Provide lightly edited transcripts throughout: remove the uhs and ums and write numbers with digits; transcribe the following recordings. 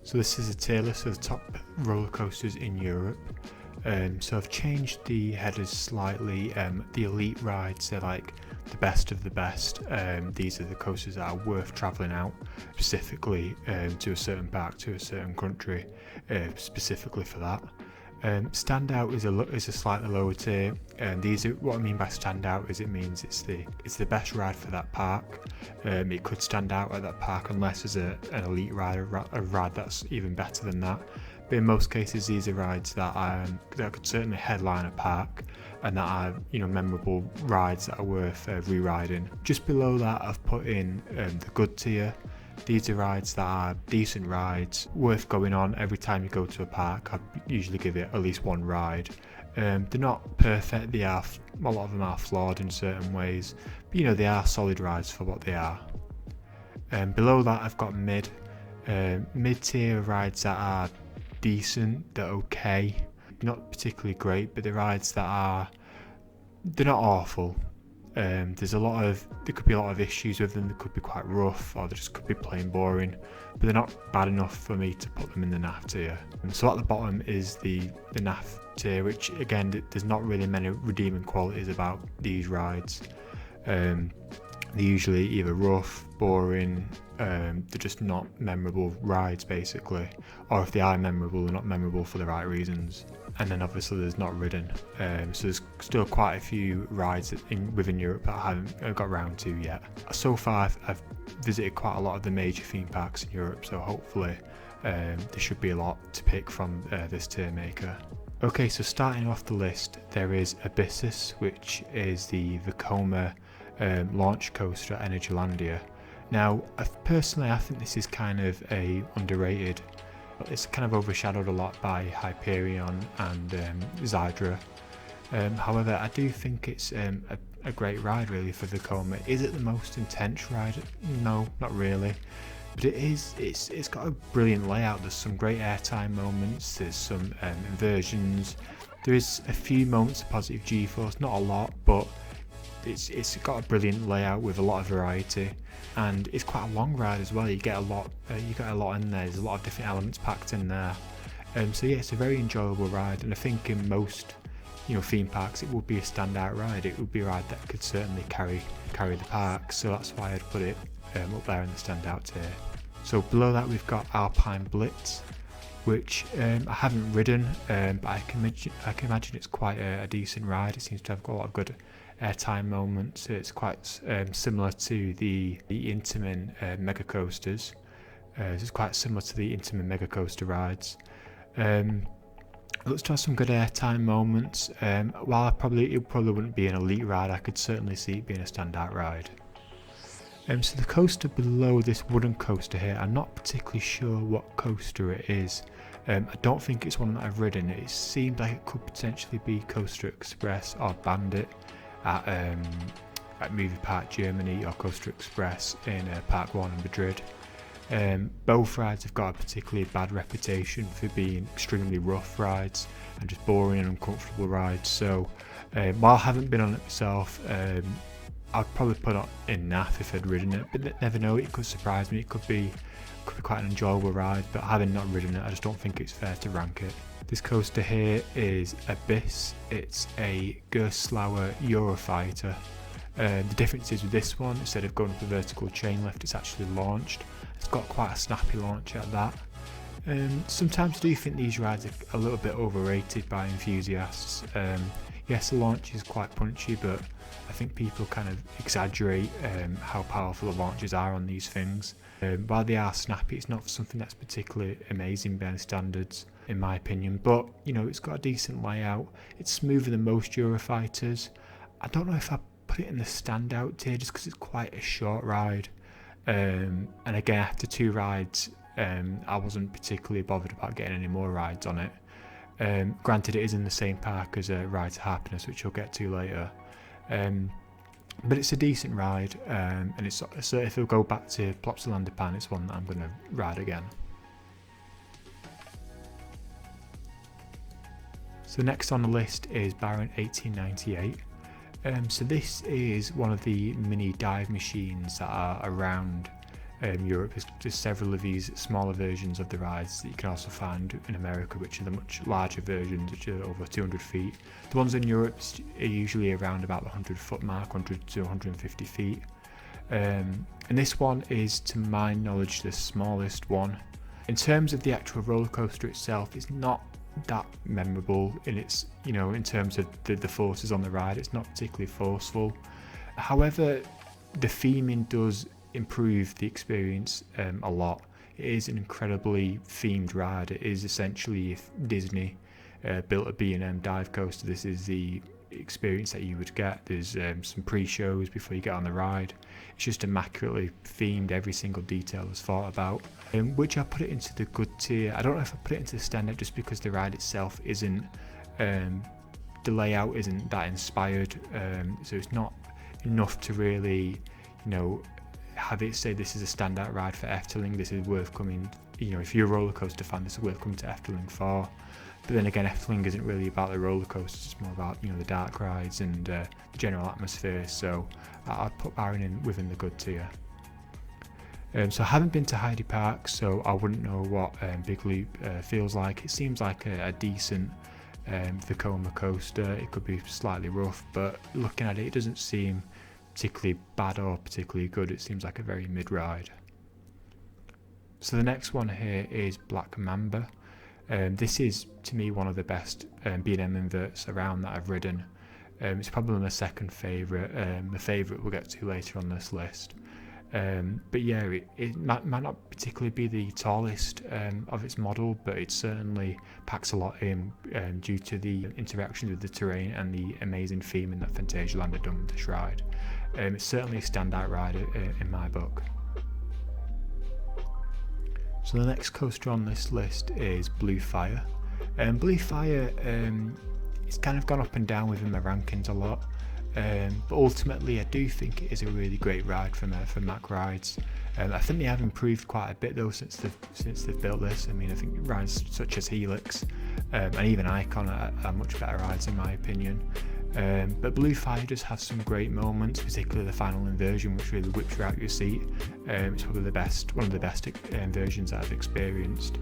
So this is a tier list of the top roller coasters in Europe. So I've changed the headers slightly. The elite rides, they're like the best of the best. These are the coasters that are worth travelling out specifically to a certain park, to a certain country, specifically for that. Standout is a slightly lower tier, and these are what I mean by standout is it means it's the best ride for that park. It could stand out at that park unless there's an elite ride, a ride that's even better than that. But in most cases, these are rides that could certainly headline a park, and that are memorable rides that are worth re-riding. Just below that, I've put in the good tier. These are rides that are decent rides, worth going on every time you go to a park. I usually give it at least one ride. They're not perfect. A lot of them are flawed in certain ways, but they are solid rides for what they are. Below that, I've got mid-tier rides that are decent, they're okay, not particularly great, but the rides they're not awful. There could be a lot of issues with them. They could be quite rough, or they just could be plain boring, but they're not bad enough for me to put them in the naff tier. And so at the bottom is the naff tier, which again, there's not really many redeeming qualities about these rides. They're usually either rough, boring, they're just not memorable rides basically, or if they are memorable, they're not memorable for the right reasons. And then obviously there's not ridden, so there's still quite a few rides within Europe that I haven't got around to yet. So far I've visited quite a lot of the major theme parks in Europe, so hopefully there should be a lot to pick from this tier maker. Okay, so starting off the list, there is Abyssus, which is the Vekoma launch coaster at Energylandia. Now, personally, I think this is kind of underrated. It's kind of overshadowed a lot by Hyperion and Zydra. However, I do think it's a great ride really for Vekoma. Is it the most intense ride? No, not really. But it's got a brilliant layout. There's some great airtime moments, there's some inversions. There is a few moments of positive G-force, not a lot, but it's got a brilliant layout with a lot of variety, and it's quite a long ride as well. You get a lot in there. There's a lot of different elements packed in there. So yeah, it's a very enjoyable ride, and I think in most theme parks it would be a standout ride. It would be a ride that could certainly carry the park. So that's why I'd put it up there in the standout tier. So below that we've got Alpine Blitz, which I haven't ridden, but I can imagine it's quite a decent ride. It seems to have got a lot of good airtime moments. It's quite similar to the Intamin mega coasters. It's quite similar to the Intamin mega coaster rides. It looks to have some good airtime moments. While it probably wouldn't be an elite ride, I could certainly see it being a standout ride. So the coaster below this wooden coaster here, I'm not particularly sure what coaster it is. I don't think it's one that I've ridden. It seemed like it could potentially be Coaster Express or Bandit at Movie Park Germany, or Coaster Express in Park 1 in Madrid. Both rides have got a particularly bad reputation for being extremely rough rides and just boring and uncomfortable rides. So while I haven't been on it myself, I'd probably put it in naff if I'd ridden it, but never know, it could surprise me. It could be quite an enjoyable ride, but having not ridden it, I just don't think it's fair to rank it. This coaster here is Abyss. It's a Gerstlauer Eurofighter. The difference is with this one, instead of going up a vertical chain lift, it's actually launched. It's got quite a snappy launch at that. Sometimes I do think these rides are a little bit overrated by enthusiasts. Yes, the launch is quite punchy, but I think people kind of exaggerate how powerful the launches are on these things. While they are snappy, it's not something that's particularly amazing by any standards, in my opinion. But it's got a decent layout. It's smoother than most Eurofighters. I don't know if I put it in the standout tier just because it's quite a short ride. And again, after 2 rides, I wasn't particularly bothered about getting any more rides on it. Granted, it is in the same park as Ride to Happiness, which we'll get to later. But it's a decent ride, and so if we go back to Plopsalandipan, it's one that I'm going to ride again. So next on the list is Baron 1898. So this is one of the mini dive machines that are around Europe. There's several of these smaller versions of the rides that you can also find in America, which are the much larger versions, which are over 200 feet. The ones in Europe are usually around about the 100-foot mark, 100 to 150 feet. And this one is, to my knowledge, the smallest one. In terms of the actual roller coaster itself, it's not that memorable in its, in terms of the forces on the ride. It's not particularly forceful. However, the theming does improve the experience a lot. It is an incredibly themed ride. It is essentially, if Disney built a B&M dive coaster, this is the experience that you would get. There's some pre-shows before you get on the ride. It's just immaculately themed. Every single detail is thought about, which I put it into the good tier. I don't know if I put it into the standard just because the ride itself isn't, the layout isn't that inspired, so it's not enough to really, have it say this is a standout ride for Efteling. This is worth coming, if you're a roller coaster fan, this is worth coming to Efteling for. But then again, Efteling isn't really about the roller coasters, it's more about the dark rides and the general atmosphere. So I'd put Baron in within the good tier. So I haven't been to Heidi Park, so I wouldn't know what Big Loop feels like. It seems like a decent Vekoma coaster. It could be slightly rough, but looking at it, it doesn't seem particularly bad or particularly good. It seems like a very mid ride. So the next one here is Black Mamba. This is, to me, one of the best B&M inverts around that I've ridden. It's probably my second favourite. The favourite we'll get to later on this list. But yeah, it might not particularly be the tallest of its model, but it certainly packs a lot in due to the interaction with the terrain and the amazing theming that Phantasialand had done with this ride. It's certainly a standout ride in my book. So the next coaster on this list is Blue Fire. Blue Fire, it's kind of gone up and down within my rankings a lot. But ultimately I do think it is a really great ride from Mack Rides. I think they have improved quite a bit though since they've built this. I mean, I think rides such as Helix and even Icon are much better rides in my opinion. But Blue Fire does have some great moments, particularly the final inversion, which really whips you out your seat. It's probably one of the best inversions that I've experienced.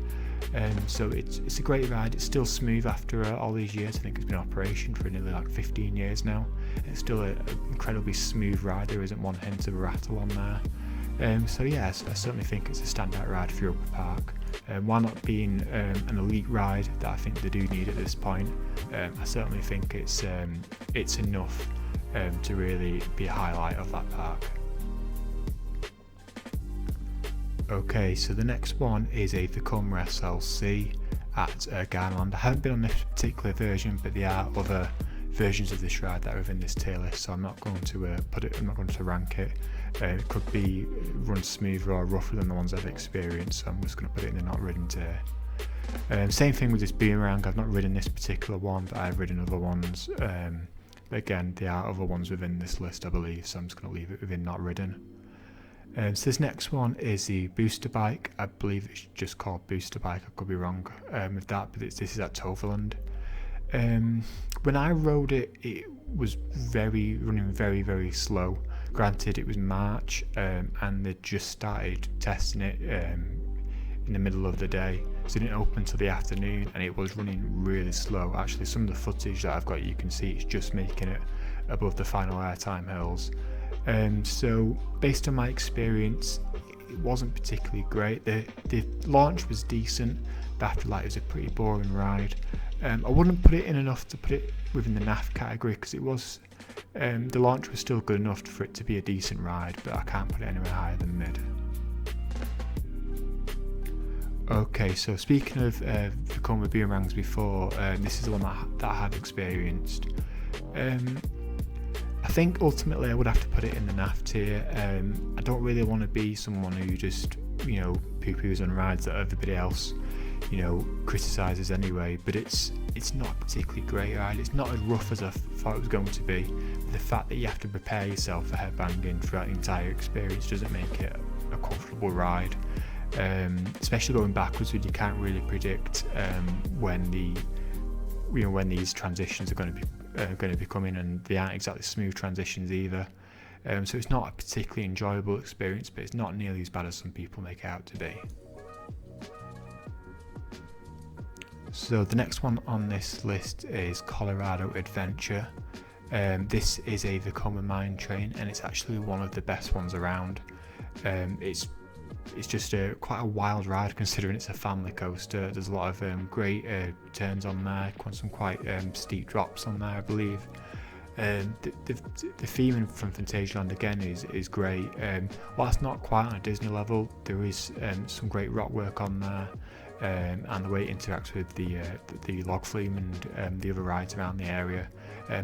So it's a great ride. It's still smooth after all these years. I think it's been in operation for nearly 15 years now. It's still an incredibly smooth ride. There isn't one hint of a rattle on there. So yeah, I certainly think it's a standout ride for Europa Park. While not being an elite ride that I think they do need at this point, I certainly think it's enough to really be a highlight of that park. Okay, so the next one is a Vekoma SLC at Gardaland. I haven't been on this particular version, but there are other versions of this ride that are within this tier list, so I'm not going to I'm not going to rank it. It could be run smoother or rougher than the ones I've experienced, so I'm just going to put it in the not ridden tier. Same thing with this boomerang. I've not ridden this particular one, but I've ridden other ones. Again, there are other ones within this list, I believe, so I'm just going to leave it within not ridden. So this next one is the Booster Bike. I believe it's just called Booster Bike. I could be wrong with that, but this is at Toverland. When I rode it, it was running very, very slow. Granted, it was March and they just started testing it in the middle of the day, so it didn't open until the afternoon, and it was running really slow. Actually, some of the footage that I've got, you can see it's just making it above the final airtime hills. So based on my experience, it wasn't particularly great. The launch was decent, but after that it was a pretty boring ride. I wouldn't put it in enough to put it within the naff category, because it was the launch was still good enough for it to be a decent ride, but I can't put it anywhere higher than mid. Okay, so speaking of Vekoma boomerangs before, this is the one that I have experienced. I think ultimately I would have to put it in the naff tier. I don't really want to be someone who just, poo-poos on rides that everybody else, criticises anyway, but it's not a particularly great ride. It's not as rough as I thought it was going to be. The fact that you have to prepare yourself for headbanging throughout the entire experience doesn't make it a comfortable ride. Especially going backwards, when you can't really predict when these transitions are going to be coming, and they aren't exactly smooth transitions either. So it's not a particularly enjoyable experience, but it's not nearly as bad as some people make it out to be. So the next one on this list is Colorado Adventure. This is a Vekoma mine train, and it's actually one of the best ones around. It's just quite a wild ride considering it's a family coaster. There's a lot of great turns on there, some quite steep drops on there, I believe. The theming from Phantasialand again is great. While it's not quite on a Disney level, there is some great rock work on there, and the way it interacts with the log flume and the other rides around the area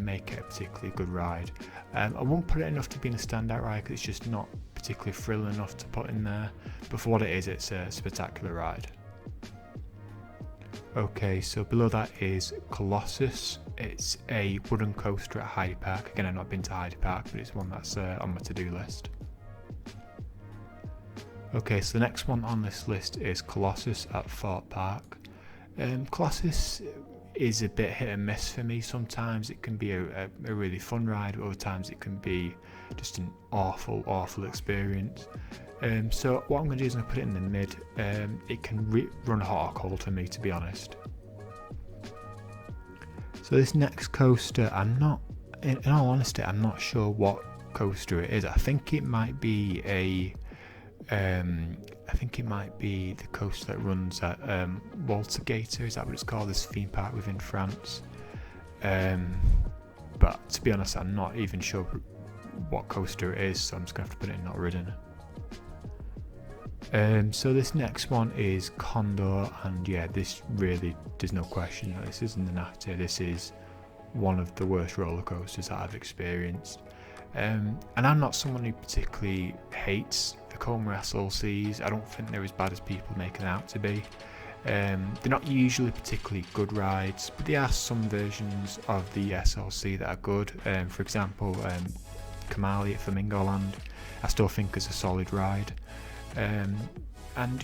make it a particularly good ride. I won't put it enough to be in a standout ride because it's just not particularly thrilling enough to put in there, but for what it is, it's a spectacular ride. Okay, so below that is Colossus. It's a wooden coaster at Heidi Park. Again, I've not been to Heidi Park, but it's one that's on my to-do list. Okay, so the next one on this list is Colossus at Thorpe Park. Colossus is a bit hit and miss for me. Sometimes it can be a really fun ride, but other times it can be just an awful experience. So what I'm going to do is I'm going to put it in the mid. It can run hot or cold for me, to be honest. So this next coaster, in all honesty, I'm not sure what coaster it is. I think it might be the coaster that runs at Waltergator. Is that what it's called? This theme park within France. But to be honest, I'm not even sure what coaster it is, so I'm just going to have to put it in not ridden. So this next one is Condor, and yeah, this really, there's no question that this isn't the NAFTA. This is one of the worst roller coasters that I've experienced. And I'm not someone who particularly hates the Vekoma SLCs. I don't think they're as bad as people make it out to be. They're not usually particularly good rides, but there are some versions of the SLC that are good. For example, Kamali at Flamingo Land, I still think is a solid ride. And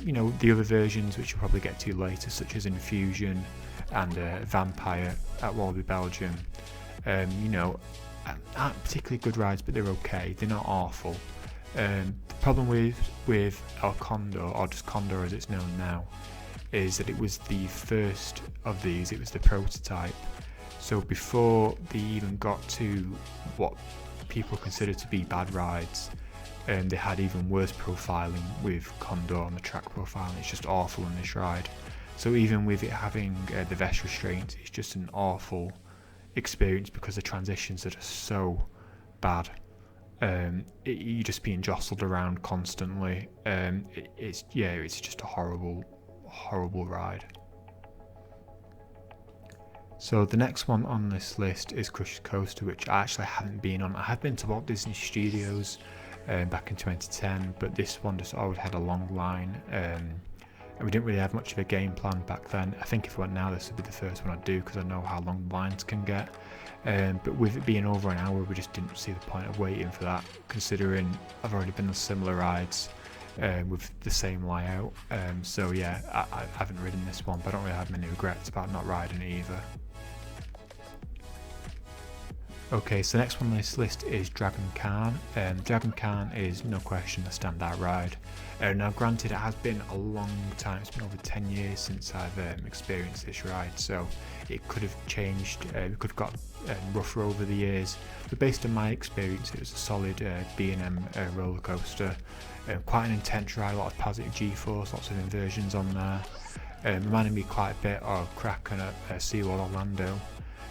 you know, the other versions which we'll probably get to later, such as Infusion and Vampire at Walibi Belgium, you know, aren't particularly good rides, but they're okay. They're not awful. The problem with El Condor, or just Condor as it's known now, is that it was the first of these. It was the prototype. So before they even got to what people consider to be bad rides, they had even worse profiling with Condor on the track profiling. It's just awful in this ride. So even with it having the vest restraints, it's just an awful experience because the transitions are just so bad. You're just being jostled around constantly. It's just a horrible ride. So the next one on this list is Crush Coaster, which I actually haven't been on. I have been to Walt Disney Studios back in 2010, but this one just always had a long line, and we didn't really have much of a game plan back then. I think if I went now, this would be the first one I'd do because I know how long the lines can get. But with it being over an hour, we just didn't see the point of waiting for that, considering I've already been on similar rides with the same layout. So yeah, I haven't ridden this one, but I don't really have many regrets about not riding it either. Okay, so the next one on this list is Dragon Khan. Dragon Khan is no question a standout ride. Now granted, it has been a long time, it's been over 10 years since I've experienced this ride, so it could have changed, it could have got rougher over the years, but based on my experience it was a solid B&M roller coaster. Quite an intense ride, a lot of positive G-force, lots of inversions on there, reminding me quite a bit of Kraken at SeaWorld Orlando.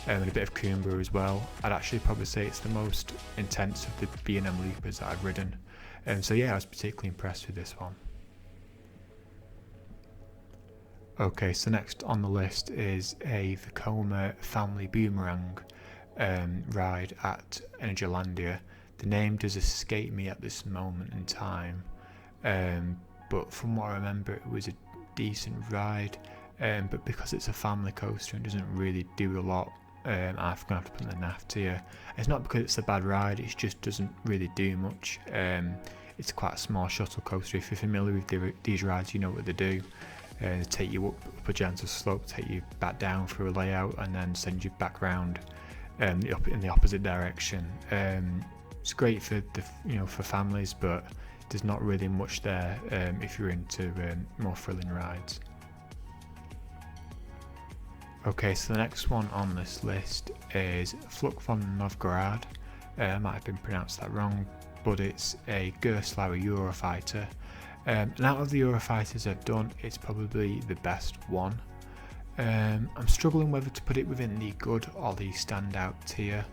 And a bit of Coomba as well. I'd actually probably say it's the most intense of the B&M loopers that I've ridden. So yeah, I was particularly impressed with this one. Okay, so next on the list is a Vekoma Family Boomerang ride at Energylandia. The name does escape me at this moment in time, but from what I remember, it was a decent ride. But because it's a family coaster and doesn't really do a lot, I'm going to have to put the NAF tier. It's not because it's a bad ride, it just doesn't really do much. It's quite a small shuttle coaster. If you're familiar with these rides, you know what they do. They take you up a gentle slope, take you back down through a layout, and then send you back round in the opposite direction. It's great for for families, but there's not really much there if you're into more thrilling rides. Okay, so the next one on this list is Fluk von Novgorod. I might have been pronounced that wrong, but it's a Gerstlauer Eurofighter. And out of the Eurofighters I've done, it's probably the best one. I'm struggling whether to put it within the good or the standout tier.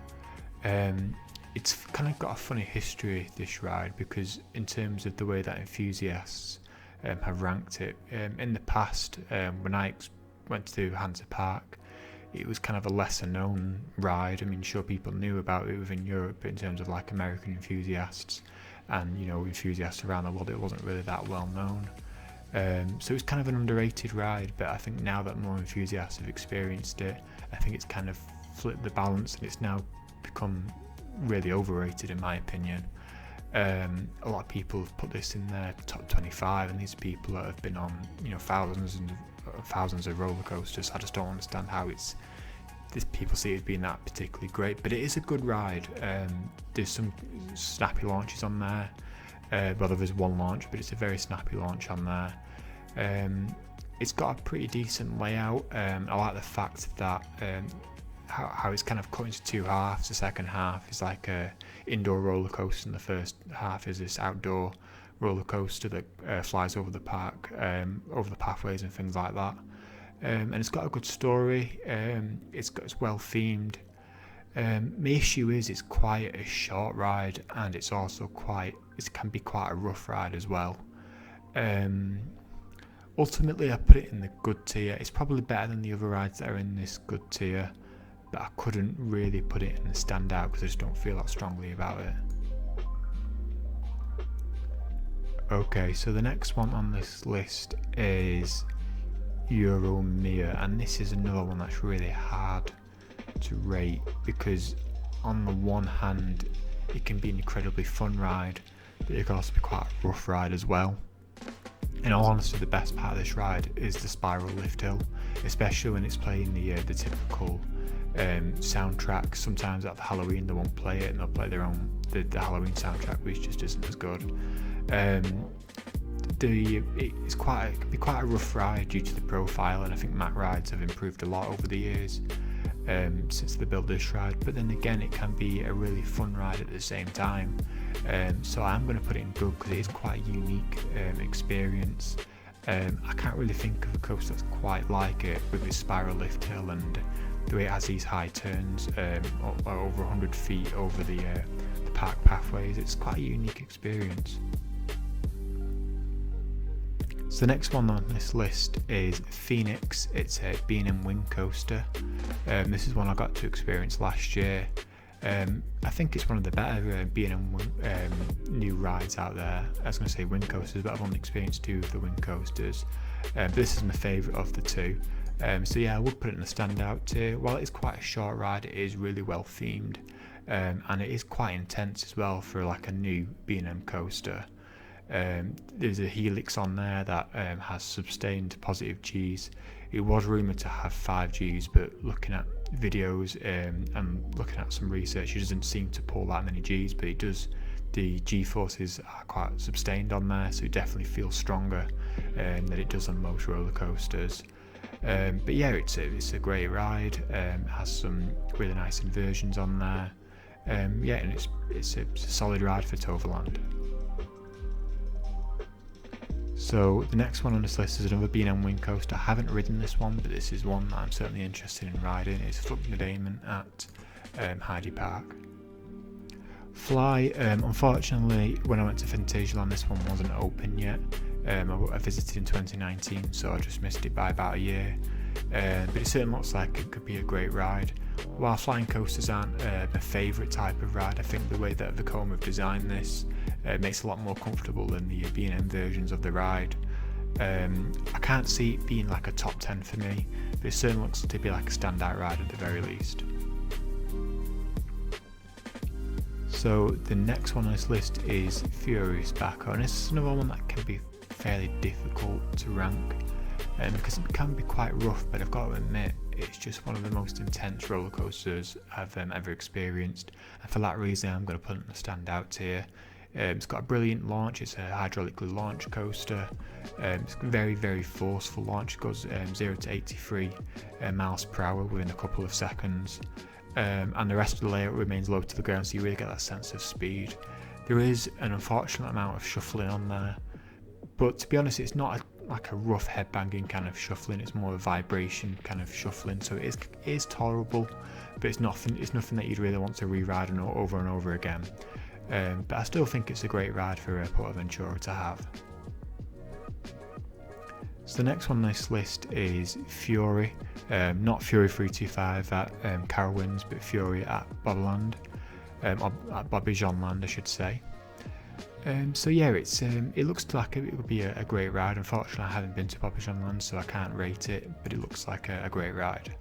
It's kind of got a funny history, this ride, because in terms of the way that enthusiasts have ranked it, in the past when I went to Hansa Park, it was kind of a lesser known ride. I mean, sure, people knew about it within Europe, but in terms of like American enthusiasts and enthusiasts around the world, it wasn't really that well known. So it's kind of an underrated ride, but I think now that more enthusiasts have experienced it, I think it's kind of flipped the balance and it's now become really overrated in my opinion. A lot of people have put this in their top 25, and these people that have been on thousands of roller coasters. I just don't understand how people see it as being that particularly great, but it is a good ride. There's some snappy launches on there. Well, there's one launch, but it's a very snappy launch on there. It's got a pretty decent layout. I like the fact that how it's kind of cut into two halves. The second half is like a indoor roller coaster, and the first half is this outdoor roller coaster that flies over the park, over the pathways and things like that. And it's got a good story. It's well themed. My issue is it's quite a short ride, and it can be quite a rough ride as well. Ultimately, I put it in the good tier. It's probably better than the other rides that are in this good tier, but I couldn't really put it in the standout because I just don't feel that strongly about it. Okay, so the next one on this list is Euromir, and this is another one that's really hard to rate because on the one hand it can be an incredibly fun ride, but it can also be quite a rough ride as well. In all honesty, the best part of this ride is the spiral lift hill, especially when it's playing the typical soundtrack. Sometimes at the Halloween they won't play it and they'll play the Halloween soundtrack, which just isn't as good. It can be quite a rough ride due to the profile, and I think Mack rides have improved a lot over the years since they built this ride, but then again it can be a really fun ride at the same time. So I'm going to put it in good because it is quite a unique experience. I can't really think of a coaster that's quite like it with its spiral lift hill and the way it has these high turns over 100 feet over the park pathways. It's quite a unique experience. So the next one on this list is Phoenix. It's a B&M Wing coaster. This is one I got to experience last year. I think it's one of the better B&M new rides out there. I was going to say wing coasters, but I've only experienced two of the wing coasters. This is my favourite of the two. So yeah, I would put it in the standout tier. While it is quite a short ride, it is really well themed, and it is quite intense as well for like a new B&M coaster. There's a helix on there that has sustained positive Gs. It was rumoured to have 5 Gs, but looking at videos and looking at some research, it doesn't seem to pull that many Gs, but it does. The G forces are quite sustained on there, so it definitely feels stronger than it does on most roller coasters. But yeah, it's a great ride. It has some really nice inversions on there. Yeah, and it's a solid ride for Toverland. So the next one on this list is another B&M Wing coaster. I haven't ridden this one, but this is one that I'm certainly interested in riding. It's Fluk at Heidi Park. Fly, unfortunately, when I went to Fantasyland, this one wasn't open yet. I visited in 2019, so I just missed it by about a year. But it certainly looks like it could be a great ride. While flying coasters aren't my favourite type of ride, I think the way that Vekoma have designed this makes it a lot more comfortable than the B&M versions of the ride. I can't see it being like a top 10 for me, but it certainly looks to be like a standout ride at the very least. So the next one on this list is Furious Backer, and this is another one that can be fairly difficult to rank because it can be quite rough, but I've got to admit It's just one of the most intense roller coasters I've ever experienced, and for that reason I'm going to put it in the standout tier. It's got a brilliant launch. It's a hydraulically launched coaster. It's very, very forceful launch. It goes 0 to 83 miles per hour within a couple of seconds, and the rest of the layout remains low to the ground, so you really get that sense of speed. There is an unfortunate amount of shuffling on there, but to be honest, it's not like a rough headbanging kind of shuffling. It's more a vibration kind of shuffling, so it is tolerable, but it's nothing that you'd really want to re-ride over and over again. But I still think it's a great ride for PortAventura to have. So the next one on this list is Fury, not Fury 325 at Carowinds, but Fury at Bobbyland, or at Bobbejaanland I should say. So yeah, it looks like it would be a great ride. Unfortunately I haven't been to Bobbejaanland, so I can't rate it, but it looks like a great ride.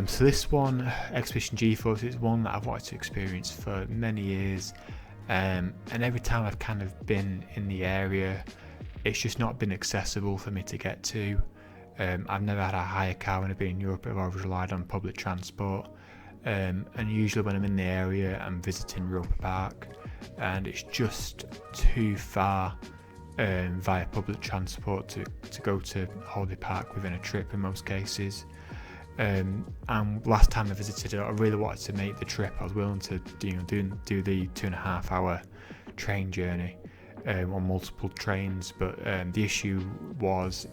So this one, Expedition GeForce, is one that I've wanted to experience for many years, and every time I've kind of been in the area, it's just not been accessible for me to get to. I've never had a hire car when I've been in Europe. I've always relied on public transport, and usually when I'm in the area I'm visiting Roper Park, and it's just too far via public transport to go to Holiday Park within a trip in most cases. And last time I visited it, I really wanted to make the trip. I was willing to do the 2.5 hour train journey on multiple trains, but the issue was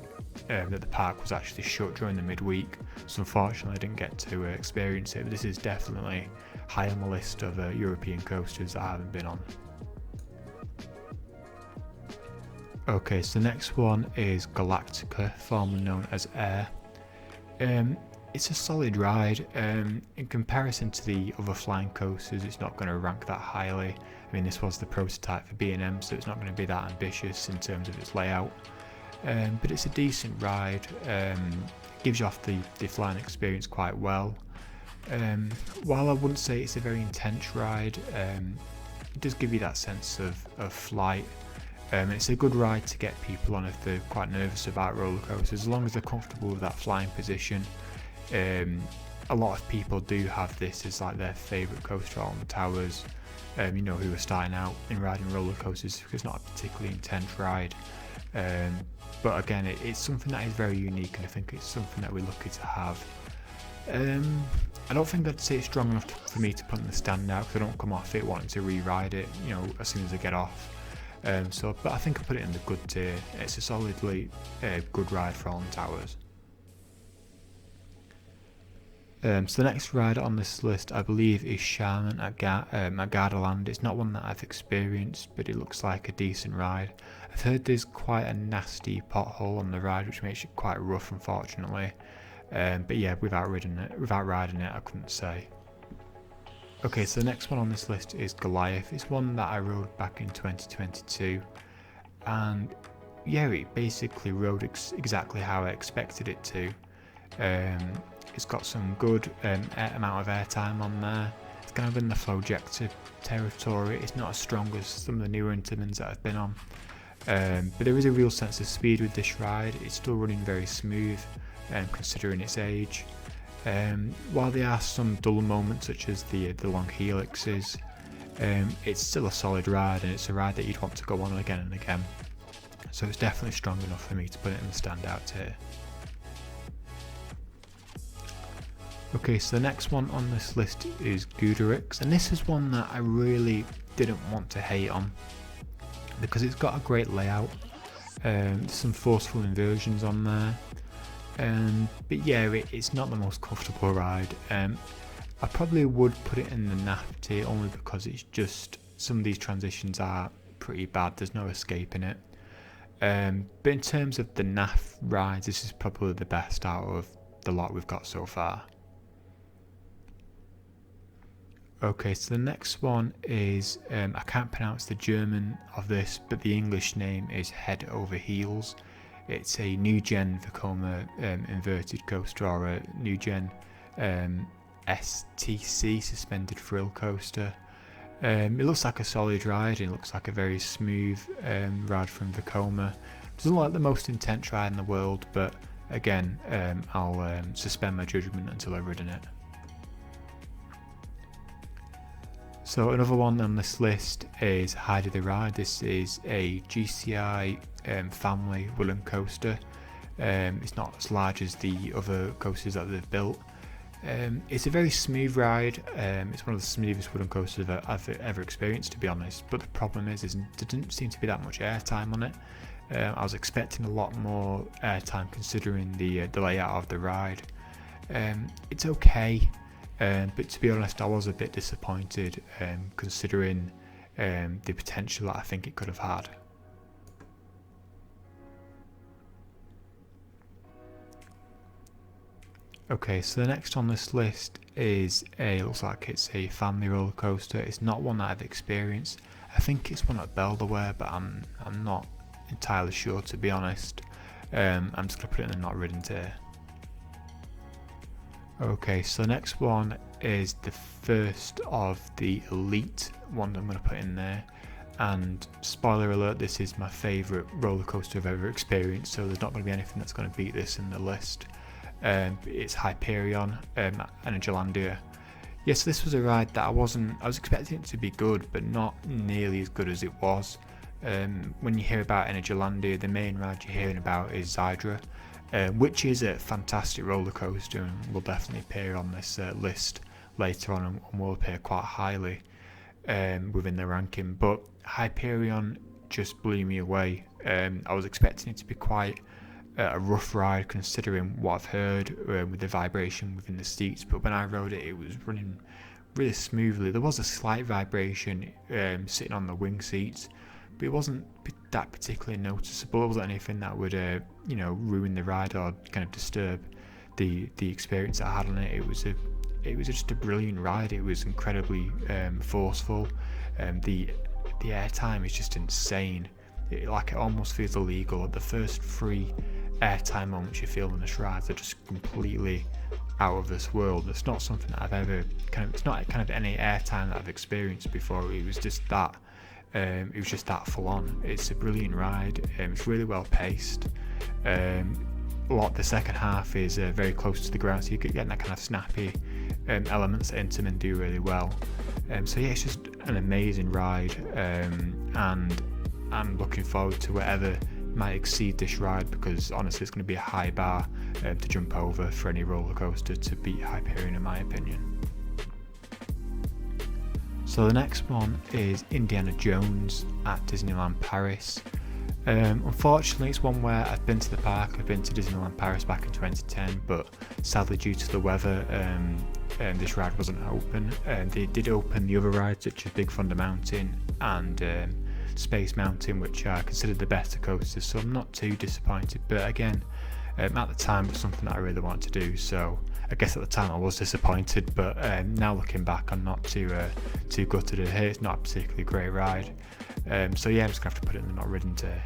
that the park was actually shut during the midweek, so unfortunately I didn't get to experience it. But this is definitely high on the list of European coasters that I haven't been on. Okay, so the next one is Galactica, formerly known as Air. It's a solid ride. In comparison to the other flying coasters, it's not going to rank that highly. I mean, this was the prototype for B&M, so it's not going to be that ambitious in terms of its layout. But it's a decent ride. It gives you off the flying experience quite well. While I wouldn't say it's a very intense ride, it does give you that sense of flight. It's a good ride to get people on if they're quite nervous about roller coasters, as long as they're comfortable with that flying position. A lot of people do have this as like their favourite coaster on the towers, who are starting out in riding roller coasters, because it's not a particularly intense ride. But again, it's something that is very unique, and I think it's something that we're lucky to have. I don't think I'd say it's strong enough for me to put in the standout, because I don't come off it wanting to re-ride it, as soon as I get off. But I think I put it in the good tier. It's a solidly good ride for Alton Towers. So the next ride on this list, I believe, is Charmin at Gardaland. It's not one that I've experienced, but it looks like a decent ride. I've heard there's quite a nasty pothole on the ride, which makes it quite rough, unfortunately. But yeah, without riding it, I couldn't say. Okay, so the next one on this list is Goliath. It's one that I rode back in 2022, and yeah, it basically rode exactly how I expected it to. It's got some good amount of airtime on there. It's kind of in the Flowjector territory. It's not as strong as some of the newer Intamins that I've been on, but there is a real sense of speed with this ride. It's still running very smooth, considering its age. While there are some dull moments, such as the long helixes, it's still a solid ride, and it's a ride that you'd want to go on again and again. So it's definitely strong enough for me to put it in the standout tier. Okay, so the next one on this list is Guderick's, and this is one that I really didn't want to hate on, because it's got a great layout. There's some forceful inversions on there. But yeah, it's not the most comfortable ride. I probably would put it in the naff tier, only because it's just, some of these transitions are pretty bad. There's no escaping it. But in terms of the naff rides, this is probably the best out of the lot we've got so far. Okay, so the next one is, I can't pronounce the German of this, but the English name is Head Over Heels. It's a new gen Vekoma inverted coaster, or a new gen STC suspended thrill coaster. It looks like a solid ride, and it looks like a very smooth ride from Vekoma. Doesn't look like the most intense ride in the world, but again, I'll suspend my judgment until I've ridden it. So another one on this list is Heidi the Ride. This is a GCI family wooden coaster. It's not as large as the other coasters that they've built. It's a very smooth ride. It's one of the smoothest wooden coasters I've ever experienced, to be honest. But the problem is there didn't seem to be that much airtime on it. I was expecting a lot more airtime considering the layout of the ride. It's okay. But to be honest, I was a bit disappointed considering the potential that I think it could have had. Okay, so the next on this list is looks like it's a family roller coaster. It's not one that I've experienced. I think it's one at Belvedere, but I'm not entirely sure, to be honest. I'm just gonna put it in the not ridden tier. Okay, so the next one is the first of the elite one I'm going to put in there, and spoiler alert, this is my favourite roller coaster I've ever experienced, so there's not going to be anything that's going to beat this in the list. It's Hyperion Energylandia. Yes, this was a ride that I was expecting it to be good, but not nearly as good as it was. When you hear about Energylandia, the main ride you're hearing about is Zydra, which is a fantastic roller coaster and will definitely appear on this list later on, and will appear quite highly within the ranking. But Hyperion just blew me away. I was expecting it to be quite a rough ride considering what I've heard with the vibration within the seats, but when I rode it, it was running really smoothly. There was a slight vibration sitting on the wing seats, but it wasn't that particularly noticeable. It wasn't anything that would ruin the ride or kind of disturb the experience I had on it. It was just a brilliant ride. It was incredibly forceful. The airtime is just insane. It almost feels illegal. The first 3 airtime moments you feel on this ride are just completely out of this world. It's not something that I've ever it's not kind of any airtime that I've experienced before. It was just that. It was just that full on. It's a brilliant ride. It's really well paced. The second half is very close to the ground, so you get that kind of snappy elements that Intamin do really well. So yeah, it's just an amazing ride, and I'm looking forward to whatever might exceed this ride, because honestly it's going to be a high bar to jump over for any roller coaster to beat Hyperion in my opinion. So the next one is Indiana Jones at Disneyland Paris. Unfortunately, it's one where I've been to the park. I've been to Disneyland Paris back in 2010, but sadly due to the weather, this ride wasn't open. They did open the other rides, such as Big Thunder Mountain and Space Mountain, which are considered the better coasters, so I'm not too disappointed. But again, at the time it was something that I really wanted to do, so I guess at the time I was disappointed, but now looking back, I'm not too gutted to hear it's not a particularly great ride. So yeah, I'm just going to have to put it in the not ridden tier.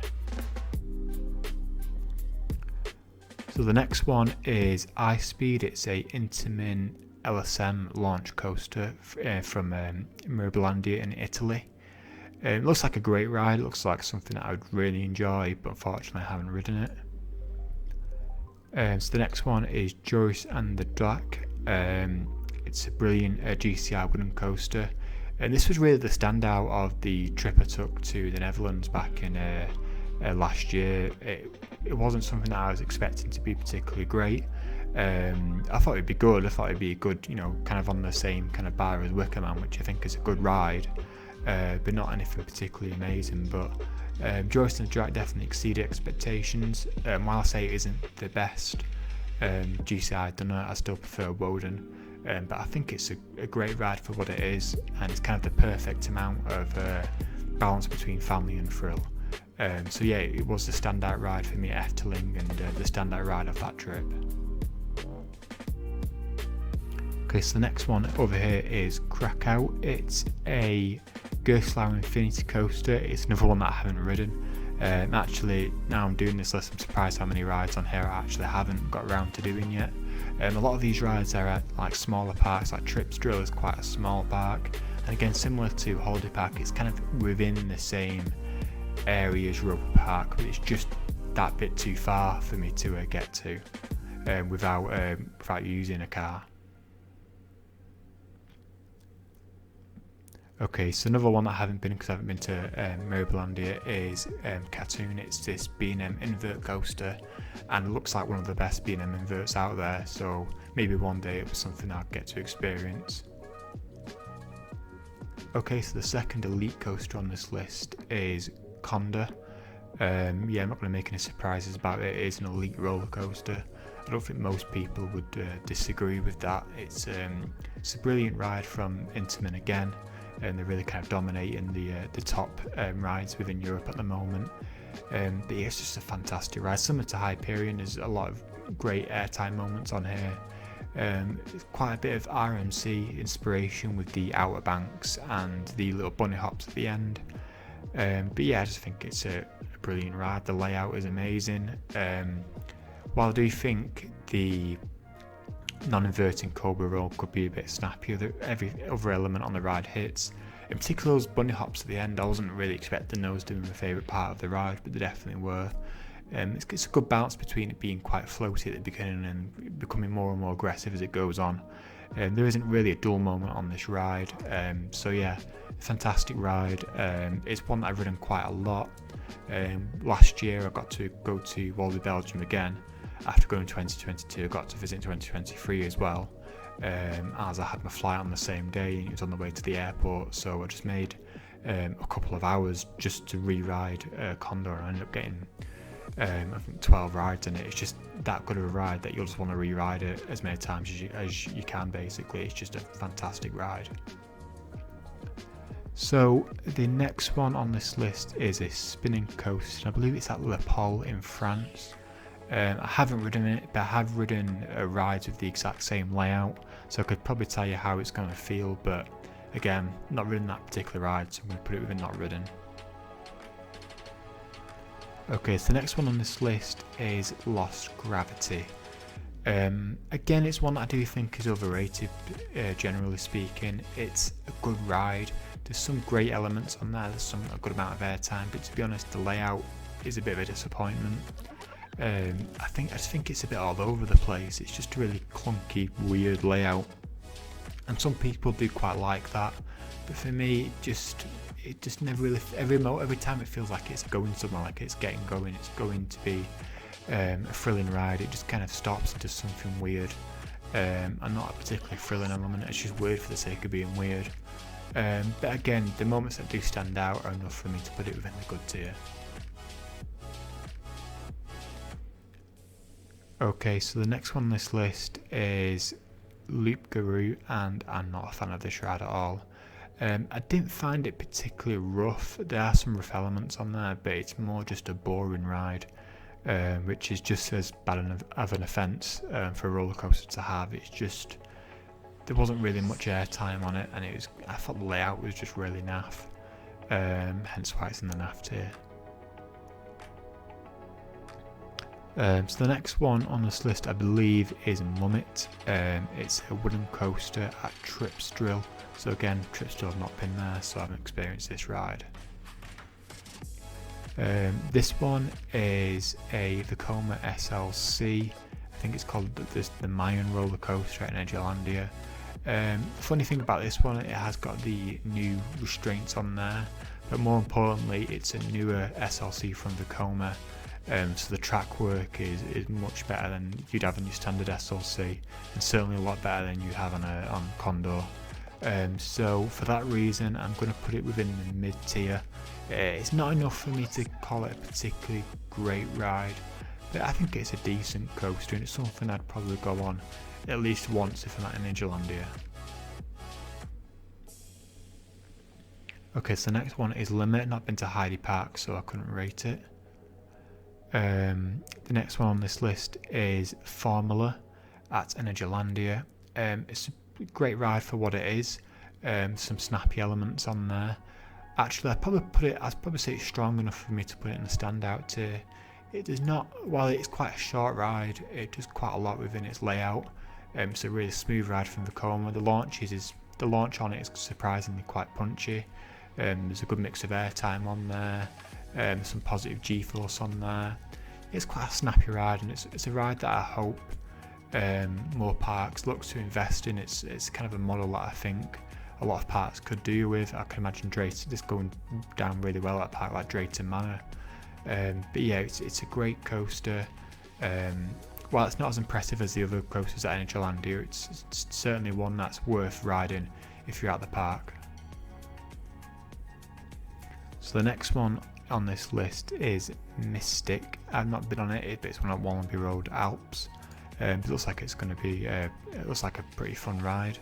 So the next one is Ice Speed. It's a Intamin LSM launch coaster from Mirabilandia in Italy. It looks like a great ride. It looks like something that I would really enjoy, but unfortunately I haven't ridden it. So the next one is Joyce and the Drac. It's a brilliant GCI wooden coaster, and this was really the standout of the trip I took to the Netherlands back in last year. It wasn't something that I was expecting to be particularly great. I thought it'd be good. I thought it'd be a good, kind of on the same kind of bar as Wicker Man, which I think is a good ride, but not anything particularly amazing. But Joyce and the Drac definitely exceeded expectations. While I say it isn't the best GCI I've done, I still prefer Woden. But I think it's a great ride for what it is, and it's kind of the perfect amount of balance between family and thrill. So yeah, it was the standout ride for me at Efteling, and the standout ride of that trip. Okay, so the next one over here is Krakow. It's a Gerstlauer Infinity Coaster. It's another one that I haven't ridden. Actually, now I'm doing this list, I'm surprised how many rides on here I actually haven't got around to doing yet. A lot of these rides are at like smaller parks, like Tripsdrill is quite a small park, and again similar to Holiday Park, it's kind of within the same area as Roper Park, but it's just that bit too far for me to get to without using a car. Okay, so another one that I haven't been, because I haven't been to Marylandia, is Katoon. It's this B&M invert coaster, and it looks like one of the best B&M inverts out there, so maybe one day it was something I'd get to experience. Okay, so the second elite coaster on this list is Conda. Yeah, I'm not going to make any surprises about it. It is an elite roller coaster. I don't think most people would disagree with that. It's a brilliant ride from Intamin again, and they're really kind of dominating the top rides within Europe at the moment. But yeah, it's just a fantastic ride. Similar to Hyperion, there's a lot of great airtime moments on here. Quite a bit of RMC inspiration with the outer banks and the little bunny hops at the end. But yeah, I just think it's a brilliant ride. The layout is amazing. While I do think the non-inverting Cobra roll could be a bit snappier, every other element on the ride hits. In particular, those bunny hops at the end, I wasn't really expecting those to be my favourite part of the ride, but they definitely were. It's a good balance between it being quite floaty at the beginning and becoming more and more aggressive as it goes on. There isn't really a dull moment on this ride, so yeah, fantastic ride. It's one that I've ridden quite a lot. Last year I got to go to Walden, Belgium again. After going 2022, I got to visit 2023 as well, as I had my flight on the same day and it was on the way to the airport, so I just made a couple of hours just to re-ride Condor, and I ended up getting I think 12 rides in it. It's just that good of a ride that you'll just want to re-ride it as many times as you can, basically. It's just a fantastic ride. So the next one on this list is a spinning coaster. I believe it's at Le Pole in France. I haven't ridden it, but I have ridden rides with the exact same layout, so I could probably tell you how it's going to feel, but again, not ridden that particular ride, so I'm going to put it within not ridden. Okay, so the next one on this list is Lost Gravity. Again, it's one that I do think is overrated, generally speaking. It's a good ride. There's some great elements on there, there's a good amount of airtime, but to be honest, the layout is a bit of a disappointment. I just think it's a bit all over the place. It's just a really clunky, weird layout, and some people do quite like that. But for me, it just never really. Every time it feels like it's going somewhere, like it's getting going, it's going to be a thrilling ride. It just kind of stops and does something weird, and not a particularly thrilling element. It's just weird for the sake of being weird. But again, the moments that do stand out are enough for me to put it within the good tier. Okay, so the next one on this list is Loop Garou, and I'm not a fan of this ride at all. I didn't find it particularly rough. There are some rough elements on there, but it's more just a boring ride, which is just as bad of an offence for a roller coaster to have. It's just, there wasn't really much airtime on it, and I thought the layout was just really naff, hence why it's in the naff tier. So the next one on this list, I believe, is Mummet. It's a wooden coaster at Tripsdrill. So again, Tripsdrill have not been there, so I haven't experienced this ride. This one is a Vekoma SLC. I think it's called the Mayan roller coaster at Energylandia. Funny thing about this one, it has got the new restraints on there, but more importantly, it's a newer SLC from Vekoma. So the track work is much better than you'd have on your standard SLC, and certainly a lot better than you have on Condor. So for that reason, I'm going to put it within the mid tier. It's not enough for me to call it a particularly great ride, but I think it's a decent coaster, and it's something I'd probably go on at least once if I'm at Energylandia. Okay, so the next one is Limit. Not been to Heidi Park, so I couldn't rate it. The next one on this list is Formula at Energylandia. It's a great ride for what it is. Some snappy elements on there. Actually, I'd probably say it's strong enough for me to put it in the standout tier. It does not, while it's quite a short ride, it does quite a lot within its layout. It's a really smooth ride from Vekoma. The launch on it is surprisingly quite punchy. There's a good mix of airtime on there. Some positive G-force on there. it's quite a snappy ride, and it's a ride that I hope more parks look to invest in. It's kind of a model that I think a lot of parks could do with. I can imagine this going down really well at a park like Drayton Manor. But yeah, it's a great coaster. While it's not as impressive as the other coasters at Energylandia, it's certainly one that's worth riding if you're at the park. So the next one on this list is Mystic. I've not been on it, but it's one at Wallenby Road, Alps. It looks like it's going to be, it looks like a pretty fun ride.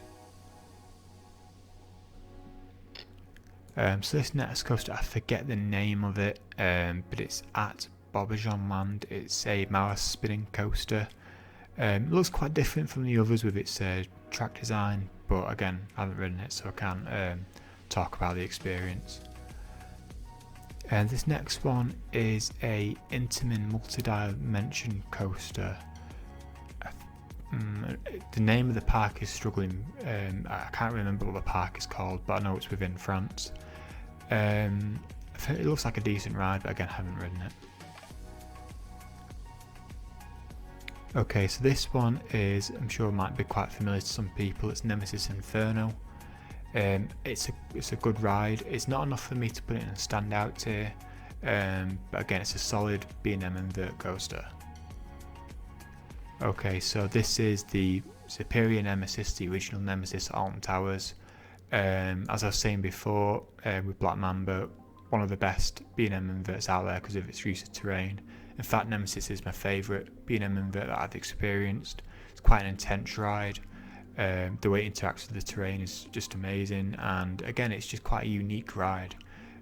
So this next coaster, I forget the name of it, but it's at Bobbejaanland Land. It's a Mauer spinning coaster. It looks quite different from the others with its track design, but again, I haven't ridden it, so I can't talk about the experience. And this next one is a Intamin multi-dimension coaster. The name of the park is struggling. I can't remember what the park is called, but I know it's within France. It looks like a decent ride, but again, I haven't ridden it. Okay, so this one is, I'm sure, might be quite familiar to some people. It's Nemesis Inferno. It's a good ride. It's not enough for me to put it in a standout tier, but again, it's a solid B&M invert coaster. Okay, so this is the Superior Nemesis, the original Nemesis at Alton Towers. As I was saying before, with Black Mamba, one of the best B&M inverts out there because of its use of terrain. In fact, Nemesis is my favourite B&M invert that I've experienced. It's quite an intense ride. The way it interacts with the terrain is just amazing, and again, it's just quite a unique ride.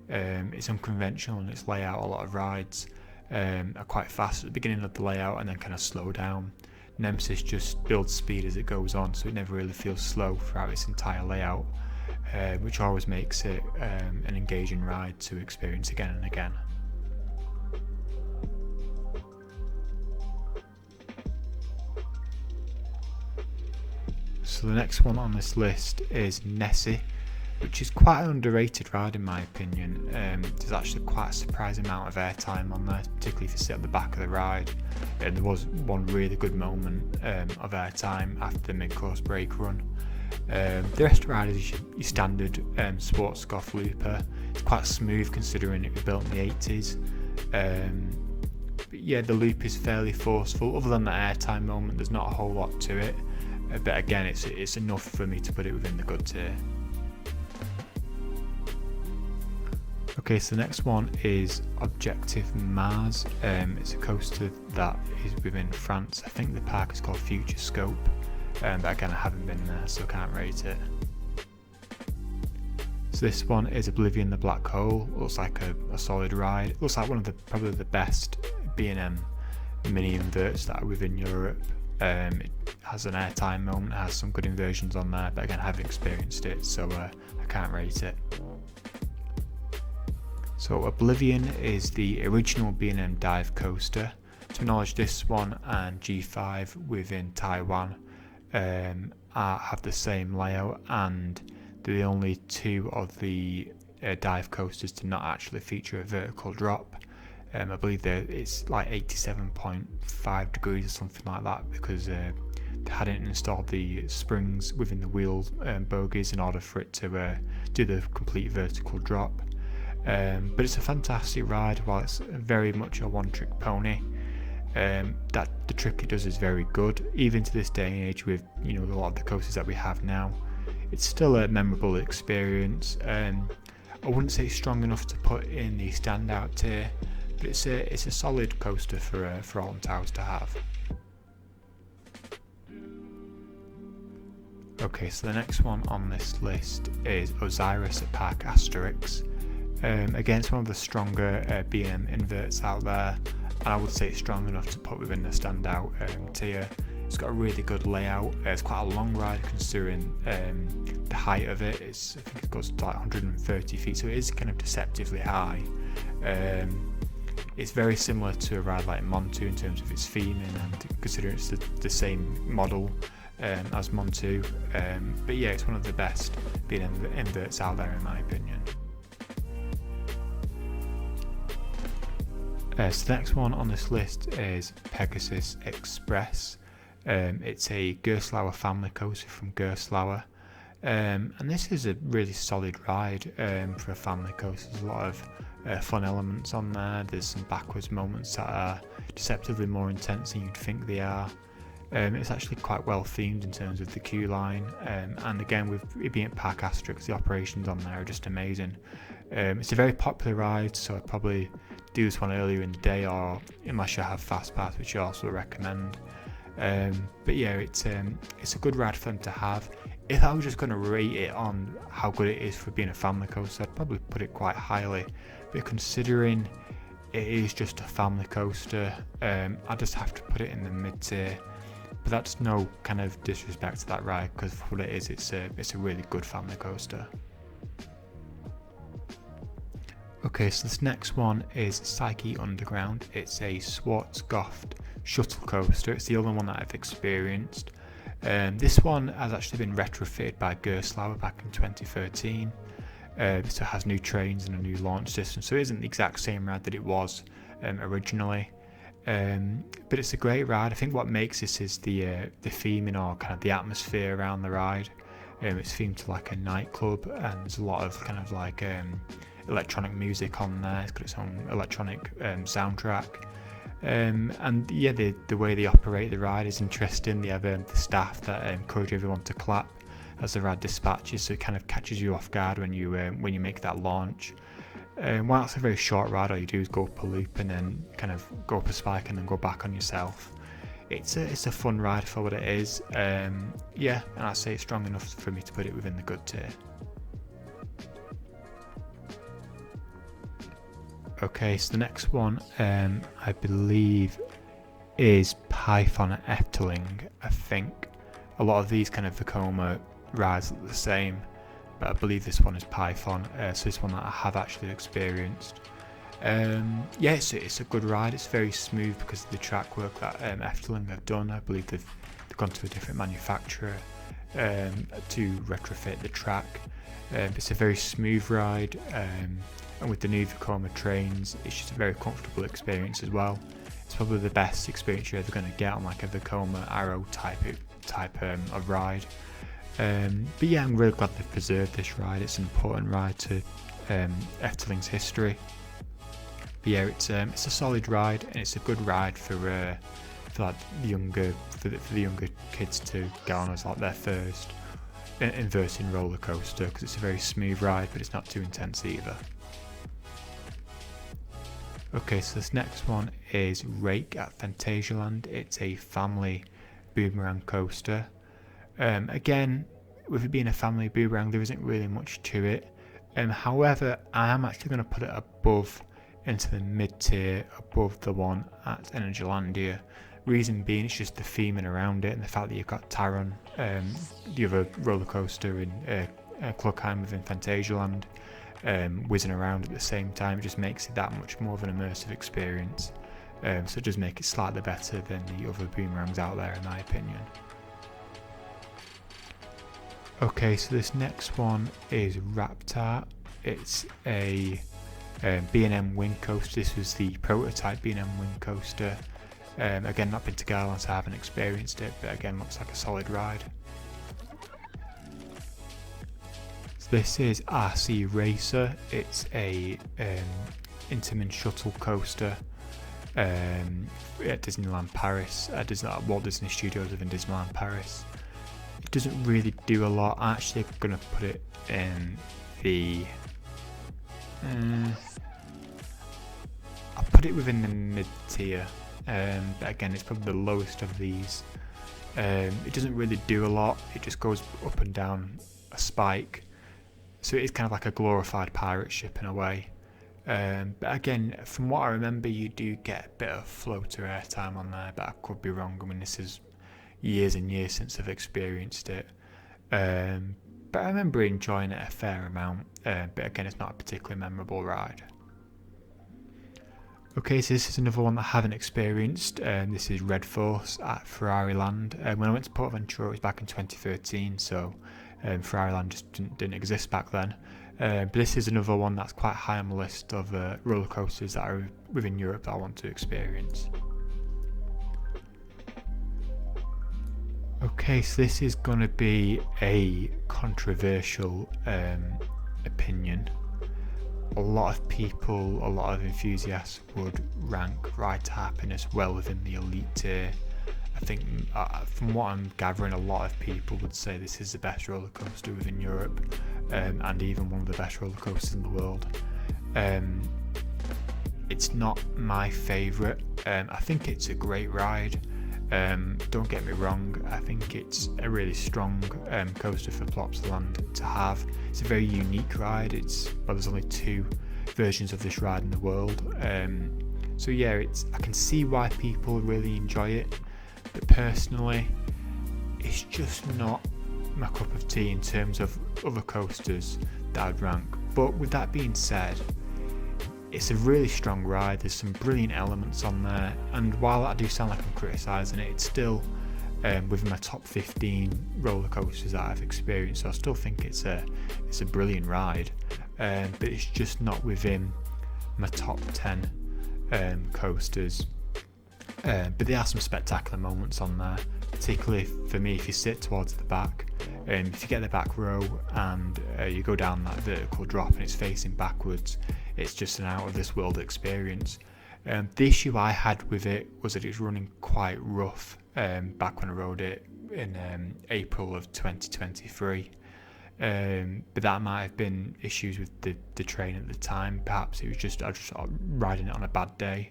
It's unconventional in its layout. A lot of rides are quite fast at the beginning of the layout and then kind of slow down. Nemesis just builds speed as it goes on, so it never really feels slow throughout its entire layout, which always makes it an engaging ride to experience again and again. So the next one on this list is Nessie, which is quite an underrated ride in my opinion. There's actually quite a surprising amount of airtime on there, particularly if you sit at the back of the ride. And there was one really good moment of airtime after the mid-course brake run. The rest of the ride is your standard sports golf looper. It's quite smooth considering it was built in the 80s. But yeah, the loop is fairly forceful. Other than the airtime moment, there's not a whole lot to it. But again, it's enough for me to put it within the good tier. Okay, so the next one is Objective Mars. It's a coaster that is within France. I think the park is called Future Scope, but again, I haven't been there, so I can't rate it. So this one is Oblivion the Black Hole. Looks like a solid ride. It looks like one of probably the best B&M mini inverts that are within Europe. It has an airtime moment, it has some good inversions on there, but again, I haven't experienced it, so I can't rate it. So Oblivion is the original B&M dive coaster. To my knowledge, this one and G5 within Taiwan have the same layout, and they're the only two of the dive coasters to not actually feature a vertical drop. I believe it's like 87.5 degrees or something like that, because they hadn't installed the springs within the wheel bogies in order for it to do the complete vertical drop. But it's a fantastic ride. While it's very much a one-trick pony, that the trick it does is very good. Even to this day and age, with a lot of the coasters that we have now, it's still a memorable experience. I wouldn't say it's strong enough to put in the standout tier, but it's a solid coaster for Alton Towers to have. Okay, so the next one on this list is Osiris at Park Asterix. Again, it's one of the stronger B&M inverts out there, and I would say it's strong enough to put within the standout tier. It's got a really good layout. It's quite a long ride considering the height of it. I think it goes to like 130 feet, so it is kind of deceptively high. It's very similar to a ride like Montu in terms of its theming, and considering it's the same model as Montu. But yeah, it's one of the best B&M inverts out there in my opinion. So the next one on this list is Pegasus Express. It's a Gerstlauer family coaster from Gerstlauer. And this is a really solid ride for a family coaster. There's a lot of fun elements on there. There's some backwards moments that are deceptively more intense than you'd think they are. It's actually quite well themed in terms of the queue line, and again with it being at Park Asterix, the operations on there are just amazing. It's a very popular ride, so I'd probably do this one earlier in the day, or unless you have fast pass, which I also recommend. But yeah, it's a good ride for them to have. If I was just going to rate it on how good it is for being a family coaster, I'd probably put it quite highly. But considering it is just a family coaster, I just have to put it in the mid tier. But that's no kind of disrespect to that ride, because for what it is, it's a really good family coaster. Okay, so this next one is Psyche Underground. It's a Schwarzkopf shuttle coaster. It's the only one that I've experienced. This one has actually been retrofitted by Gerstlauer back in 2013. So it has new trains and a new launch system, so it isn't the exact same ride that it was originally. But it's a great ride. I think what makes this is the theming, or kind of the atmosphere around the ride. It's themed to like a nightclub, and there's a lot of kind of like electronic music on there. It's got its own electronic soundtrack. And yeah, the way they operate the ride is interesting. They have the staff that encourage everyone to clap as the ride dispatches, so it kind of catches you off guard when you make that launch. While it's a very short ride, all you do is go up a loop and then kind of go up a spike and then go back on yourself. It's a fun ride for what it is. Yeah, and I'd say it's strong enough for me to put it within the good tier. Okay, so the next one I believe is Python at Efteling. I think a lot of these kind of Vekoma rides look the same, but I believe this one is Python, so this one that I have actually experienced. Yeah, it's a good ride. It's very smooth because of the track work that Efteling have done. I believe they've gone to a different manufacturer to retrofit the track. It's a very smooth ride, and with the new Vekoma trains, it's just a very comfortable experience as well. It's probably the best experience you're ever going to get on like a Vekoma Arrow type of ride. But yeah, I'm really glad they've preserved this ride. It's an important ride to Efteling's history. But yeah, it's a solid ride, and it's a good ride for like the younger kids to get on as like their first inverting roller coaster, because it's a very smooth ride, but it's not too intense either. Okay, so this next one is Rake at Phantasialand. It's a family boomerang coaster. Again, with it being a family boomerang, there isn't really much to it. However, I am actually going to put it above, into the mid tier, above the one at Energylandia. Reason being, it's just the theming around it, and the fact that you've got Taron, the other roller coaster in Klugheim within Phantasialand, whizzing around at the same time. It just makes it that much more of an immersive experience. So it does make it slightly better than the other boomerangs out there, in my opinion. Okay, so this next one is Raptor. It's a B&M wing coaster. This was the prototype B&M wing coaster. Again, not been to Garland, so I haven't experienced it, but again, looks like a solid ride. So this is RC Racer. It's a Intamin shuttle coaster at Disneyland Paris, at Walt Disney Studios within Disneyland Paris. It doesn't really do a lot. I'm actually going to put it in the... I'll put it within the mid tier. But again, it's probably the lowest of these. It doesn't really do a lot. It just goes up and down a spike, so it is kind of like a glorified pirate ship in a way. But again, from what I remember, you do get a bit of floater airtime on there, but I could be wrong. I mean, this is years and years since I've experienced it, but I remember enjoying it a fair amount. But again, it's not a particularly memorable ride. Okay, so this is another one that I haven't experienced. This is Red Force at Ferrari Land. When I went to Port Ventura, it was back in 2013, so Ferrari Land just didn't exist back then. But this is another one that's quite high on the list of roller coasters that are within Europe that I want to experience. Okay, so this is going to be a controversial opinion. A lot of people, a lot of enthusiasts would rank Ride to Happiness well within the elite tier. I think from what I'm gathering, a lot of people would say this is the best roller coaster within Europe, and even one of the best roller coasters in the world. It's not my favourite. I think it's a great ride. Don't get me wrong, I think it's a really strong coaster for Plopsaland to have. It's a very unique ride. There's only 2 versions of this ride in the world. So yeah, I can see why people really enjoy it, but personally, it's just not my cup of tea in terms of other coasters that I'd rank. But with that being said, it's a really strong ride. There's some brilliant elements on there, and while I do sound like I'm criticising it, it's still within my top 15 roller coasters that I've experienced. So I still think it's a brilliant ride, but it's just not within my top 10 coasters. But there are some spectacular moments on there, particularly for me if you sit towards the back. If you get the back row and you go down that vertical drop and it's facing backwards, it's just an out of this world experience. The issue I had with it was that it was running quite rough back when I rode it in April of 2023. But that might have been issues with the train at the time. Perhaps it was just I was just riding it on a bad day.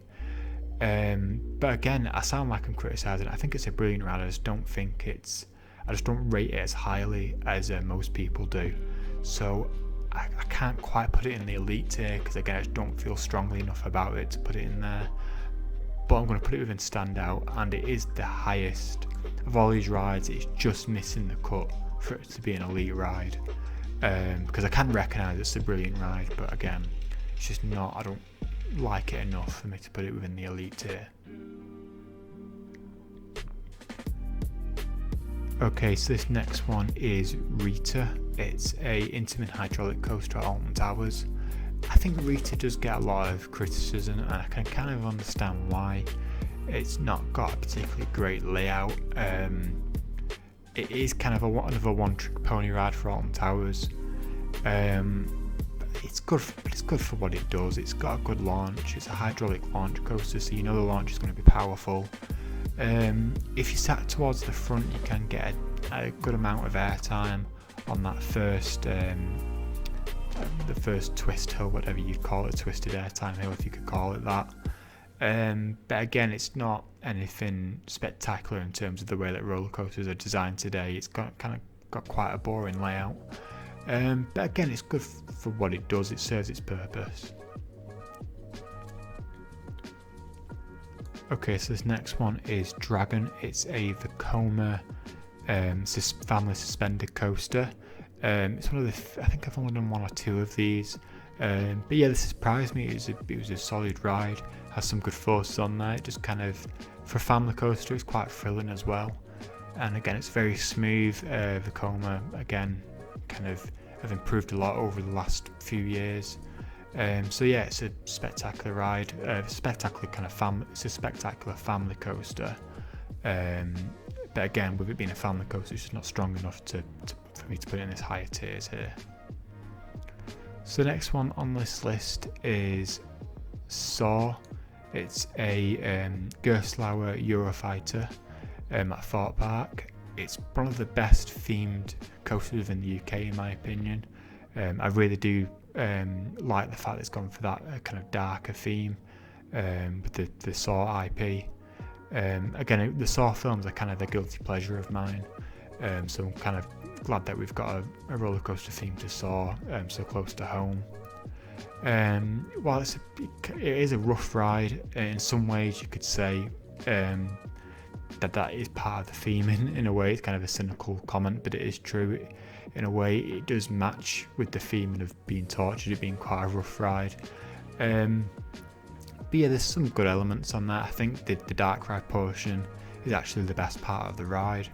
But again, I sound like I'm criticising it. I think it's a brilliant ride. I just don't rate it as highly as most people do. So I can't quite put it in the elite tier because again, I just don't feel strongly enough about it to put it in there. But I'm going to put it within standout, and it is the highest of all these rides. It's just missing the cut for it to be an elite ride, because I can recognise it's a brilliant ride, but again, it's just not. I don't like it enough for me to put it within the elite tier. Okay, so this next one is Rita. It's a Intamin hydraulic coaster at Alton Towers. I think Rita does get a lot of criticism, and I can kind of understand why. It's not got a particularly great layout. It is kind of another one-trick pony ride for Alton Towers. It's good for what it does. It's got a good launch. It's a hydraulic launch coaster, so you know the launch is going to be powerful. If you sat towards the front, you can get a good amount of airtime on that the first twist hill, whatever you'd call it, twisted airtime hill, if you could call it that. But again, it's not anything spectacular in terms of the way that roller coasters are designed today. It's got quite a boring layout. But again, it's good for what it does. It serves its purpose. Okay, so this next one is Dragon. It's a Vekoma family suspended coaster. It's one of the. I think I've only done 1 or 2 of these. But yeah, this surprised me. It was a solid ride. Has some good forces on there. It just kind of, for a family coaster, it's quite thrilling as well. And again, it's very smooth. Vekoma again, kind of have improved a lot over the last few years. So yeah, it's a spectacular ride. It's a spectacular family coaster. But again, with it being a family coaster, it's just not strong enough for me to put it in this higher tiers here. So the next one on this list is Saw. It's a Gerstlauer Eurofighter at Thorpe Park. It's one of the best themed coasters in the UK, in my opinion. I really do like the fact that it's gone for that kind of darker theme with the Saw IP. Again, the Saw films are kind of the guilty pleasure of mine, so I'm kind of glad that we've got a roller coaster theme to Saw so close to home. While it is a rough ride, in some ways you could say that is part of the theme in a way. It's kind of a cynical comment, but it is true. In a way, it does match with the theme of being tortured, it being quite a rough ride. But yeah, there's some good elements on that. I think the dark ride portion is actually the best part of the ride,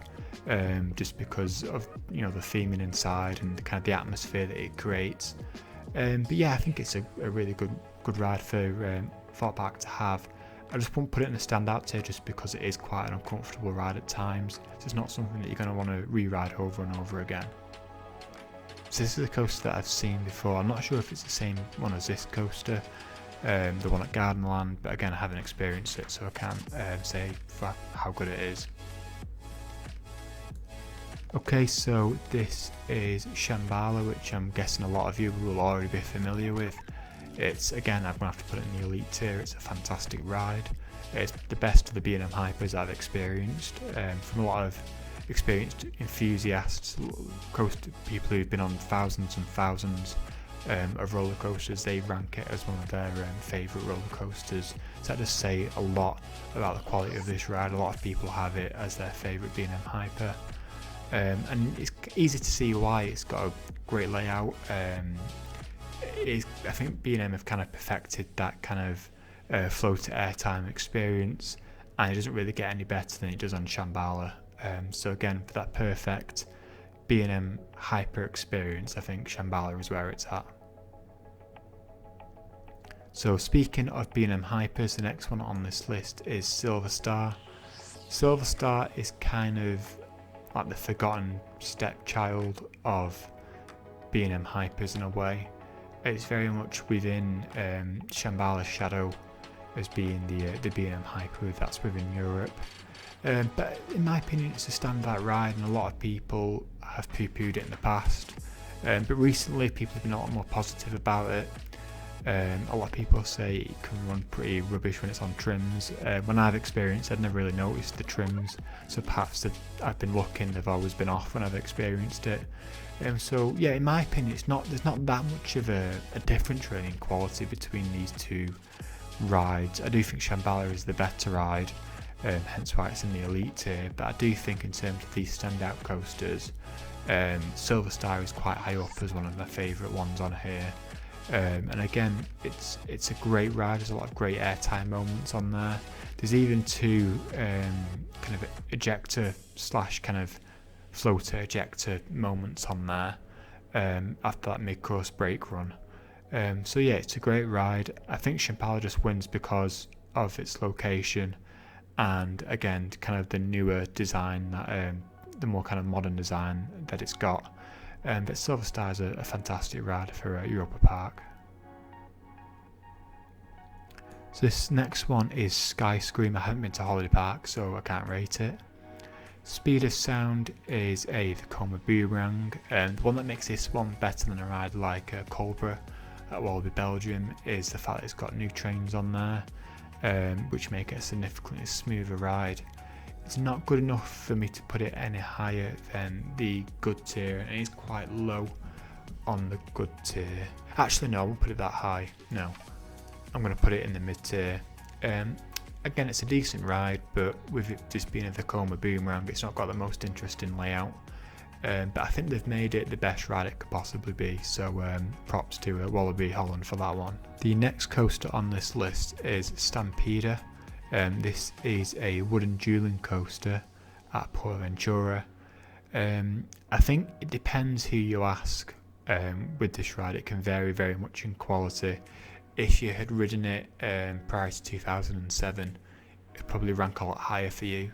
just because of the theming inside and kind of the atmosphere that it creates. But yeah, I think it's a really good ride for Thought Park to have. I just won't put it in the standout tier just because it is quite an uncomfortable ride at times. So it's not something that you're going to want to re-ride over and over again. So this is a coaster that I've seen before. I'm not sure if it's the same one as this coaster, the one at Gardenland, but again I haven't experienced it, so I can't say for how good it is. Okay, so this is Shambhala, which I'm guessing a lot of you will already be familiar with. It's, again, I'm going to have to put it in the elite tier. It's a fantastic ride. It's the best of the B&M Hypers I've experienced, from a lot of experienced enthusiasts, coaster people who've been on thousands and thousands of roller coasters. They rank it as one of their favourite roller coasters. So that does say a lot about the quality of this ride. A lot of people have it as their favourite B&M Hyper. And it's easy to see why. It's got a great layout. I think B&M have kind of perfected that kind of flow to airtime experience, and it doesn't really get any better than it does on Shambhala. So again, for that perfect B&M hyper experience, I think Shambhala is where it's at. So speaking of B&M hypers, the next one on this list is Silver Star. Silver Star is kind of like the forgotten stepchild of B&M hypers in a way. It's very much within Shambhala's shadow as being the B&M hyper that's within Europe. But in my opinion, it's a standout ride, and a lot of people have poo-pooed it in the past. But recently, people have been a lot more positive about it. A lot of people say it can run pretty rubbish when it's on trims. When I've experienced it, I've never really noticed the trims, so perhaps I've been looking, they've always been off when I've experienced it. So yeah, in my opinion, there's not that much of a difference really in quality between these two rides. I do think Shambhala is the better ride, hence why it's in the elite tier, but I do think in terms of these standout coasters, Silver Star is quite high up as one of my favourite ones on here. And again, it's a great ride. There's a lot of great airtime moments on there. There's even two kind of ejector / kind of floater ejector moments on there after that mid-course brake run. So yeah, it's a great ride. I think Shambhala just wins because of its location, and again, kind of the newer design, that the more kind of modern design that it's got. But Silver Star is a fantastic ride for Europa Park. So this next one is Sky Scream. I haven't been to Holiday Park, so I can't rate it. Speed of Sound is the Coma Boomerang, and the one that makes this one better than a ride like Cobra at Wallaby Belgium is the fact that it's got new trains on there, which make it a significantly smoother ride. It's not good enough for me to put it any higher than the good tier, and it's quite low on the good tier. Actually no, I won't put it that high, no. I'm going to put it in the mid tier. Again, it's a decent ride, but with it just being a Vekoma Boomerang, it's not got the most interesting layout. But I think they've made it the best ride it could possibly be, so props to Wallaby Holland for that one. The next coaster on this list is Stampeder. This is a wooden dueling coaster at Port Ventura. I think it depends who you ask with this ride. It can vary very much in quality. If you had ridden it prior to 2007, it would probably rank a lot higher for you.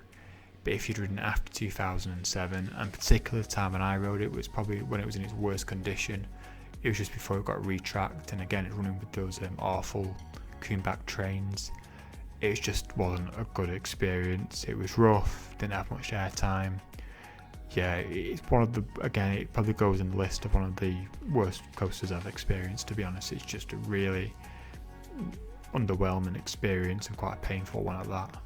But if you'd ridden it after 2007, and particularly the time when I rode it was probably when it was in its worst condition. It was just before it got retracked, and again it's running with those awful coonback trains. It just wasn't a good experience. It was rough, didn't have much airtime. Yeah, it's one of the, again, it probably goes in the list of one of the worst coasters I've experienced, to be honest. It's just a really underwhelming experience, and quite a painful one at that.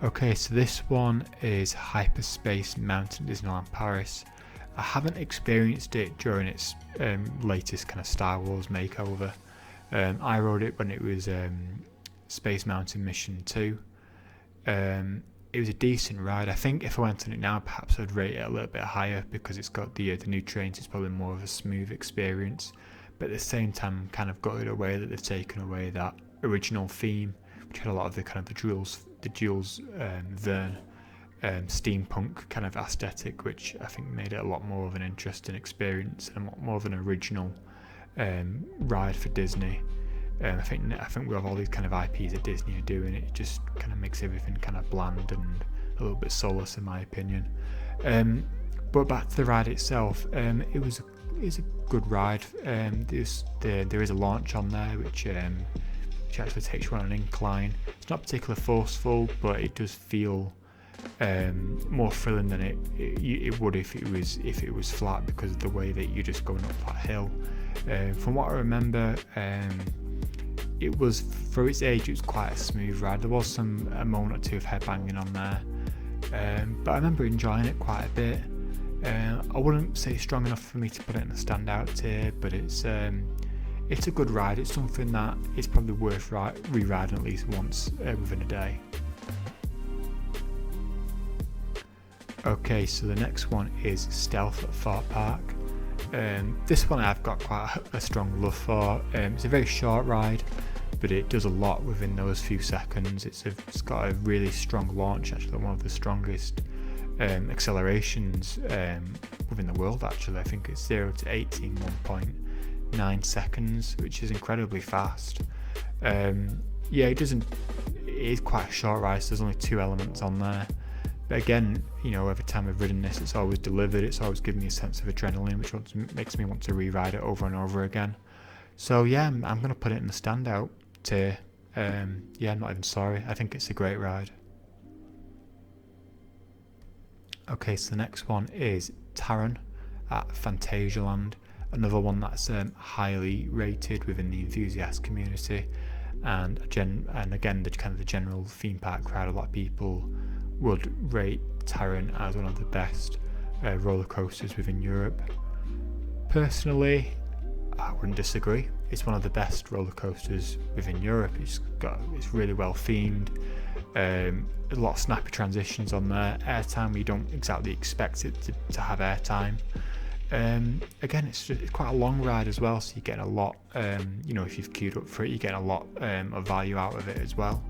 Okay, so this one is Hyperspace Mountain Disneyland Paris. I haven't experienced it during its latest kind of Star Wars makeover. I rode it when it was Space Mountain Mission 2. It was a decent ride. I think if I went on it now, perhaps I'd rate it a little bit higher because it's got the new trains. It's probably more of a smooth experience. But at the same time, I'm kind of gutted away that they've taken away that original theme, which had a lot of the kind of the Jules Verne steampunk kind of aesthetic, which I think made it a lot more of an interesting experience and a lot more of an original ride for Disney. I think with all these kind of IPs that Disney are doing, it just kind of makes everything kind of bland and a little bit soulless, in my opinion. But back to the ride itself, it's a good ride. There is a launch on there which actually takes you on an incline. It's not particularly forceful, but it does feel more thrilling than it would if it was flat, because of the way that you're just going up that hill. From what I remember, it was, for its age, it was quite a smooth ride. There was a moment or two of headbanging on there, but I remember enjoying it quite a bit. I wouldn't say it's strong enough for me to put it in a standout tier, but it's a good ride. It's something that is probably worth re-riding at least once within a day. Okay, so the next one is Stealth at Thorpe Park. This one I've got quite a strong love for. It's a very short ride, but it does a lot within those few seconds. It's got a really strong launch, actually one of the strongest accelerations within the world, actually. I think it's 0 to 80 in 1.9 seconds, which is incredibly fast. It is quite a short ride, so there's only 2 elements on there. But again, every time I've ridden this, it's always delivered. It's always given me a sense of adrenaline, which makes me want to re-ride it over and over again. So yeah, I'm going to put it in the standout tier. I'm not even sorry. I think it's a great ride. Okay, so the next one is Taron at Phantasialand. Another one that's highly rated within the enthusiast community, and again, the general theme park crowd. A lot of people would rate Taron as one of the best roller coasters within Europe. Personally, I wouldn't disagree. It's one of the best roller coasters within Europe. It's really well themed. A lot of snappy transitions on there. Airtime, you don't exactly expect it to have airtime. Again, it's quite a long ride as well, so you get a lot. If you've queued up for it, you get a lot of value out of it as well.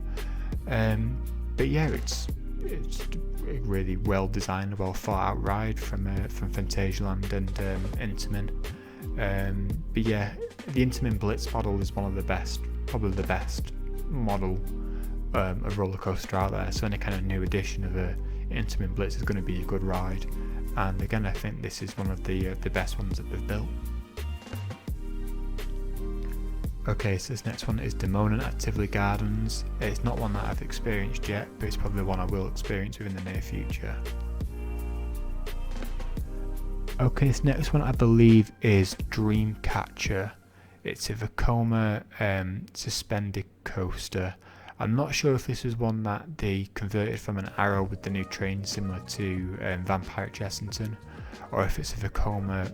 But yeah, it's a really well designed, well thought out ride from Phantasialand and Intamin. But yeah, the Intamin Blitz model is one of the best, probably the best model of roller coaster out there. So any kind of new edition of the Intamin Blitz is going to be a good ride. And again, I think this is one of the best ones that they've built. Okay, so this next one is Demonin at Tivoli Gardens. It's not one that I've experienced yet, but it's probably one I will experience within the near future. Okay, this next one I believe is Dreamcatcher. It's a Vekoma suspended coaster. I'm not sure if this is one that they converted from an Arrow with the new train, similar to Vampire at Chessington, or if it's a Vekoma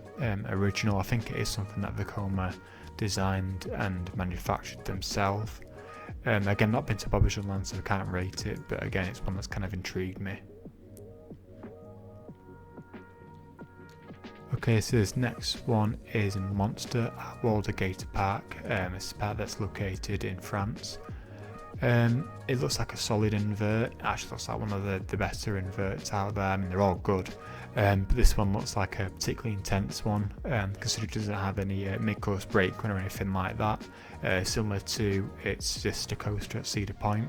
original. I think it is something that Vekoma designed and manufactured themselves. Again, not been to Bobbish Land, so I can't rate it, but again, it's one that's kind of intrigued me. Okay, so this next one is Monster at Waldegater Park. It's a park that's located in France. It looks like a solid invert. It actually looks like one of the better inverts out there. I mean, they're all good, but this one looks like a particularly intense one, considering it doesn't have any mid-course braking or anything like that, similar to its sister coaster at Cedar Point.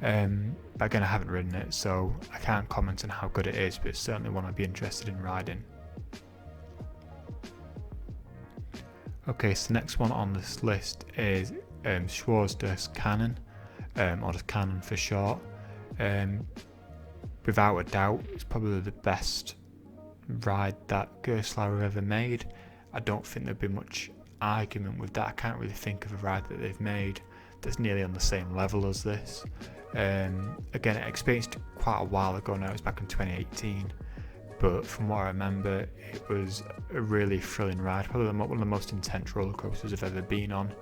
But again, I haven't ridden it, so I can't comment on how good it is, but it's certainly one I'd be interested in riding. Okay, so the next one on this list is Schwarz des Cannon, or just Cannon for short. Without a doubt, it's probably the best ride that Gerstlauer ever made. I don't think there'd be much argument with that. I can't really think of a ride that they've made that's nearly on the same level as this. Again, I experienced it quite a while ago now, it was back in 2018. But from what I remember, it was a really thrilling ride, probably one of the most intense roller coasters I've ever been on.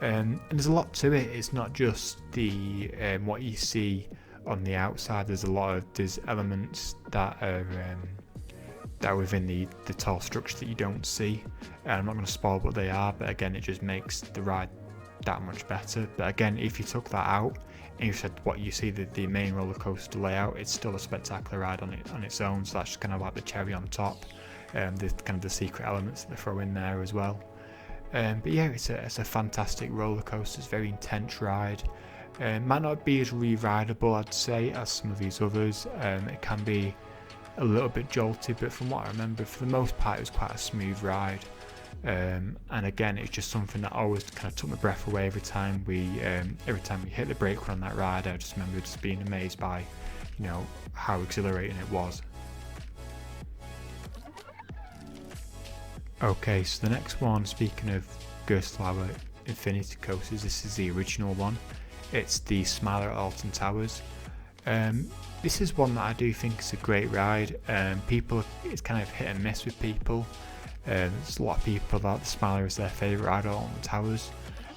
And there's a lot to it. It's not just the what you see on the outside. There's elements that are within the tall structure that you don't see. And I'm not going to spoil what they are, but again, it just makes the ride that much better. But again, if you took that out and you said what you see the main roller coaster layout, it's still a spectacular ride on its own. So that's just kind of like the cherry on top. The kind of the secret elements that they throw in there as well. But yeah, it's a fantastic roller coaster. It's a very intense ride. Might not be as re-rideable, I'd say, as some of these others. It can be a little bit jolty, but from what I remember, for the most part, it was quite a smooth ride. And again, it's just something that always kind of took my breath away every time we hit the brake on that ride. I just remember just being amazed by, how exhilarating it was. Okay, so the next one, speaking of Gerstlauer Infinity Coasters, this is the original one. It's the Smiler at Alton Towers. This is one that I do think is a great ride. It's kind of hit and miss with people. There's a lot of people that the Smiler is their favourite ride at Alton Towers.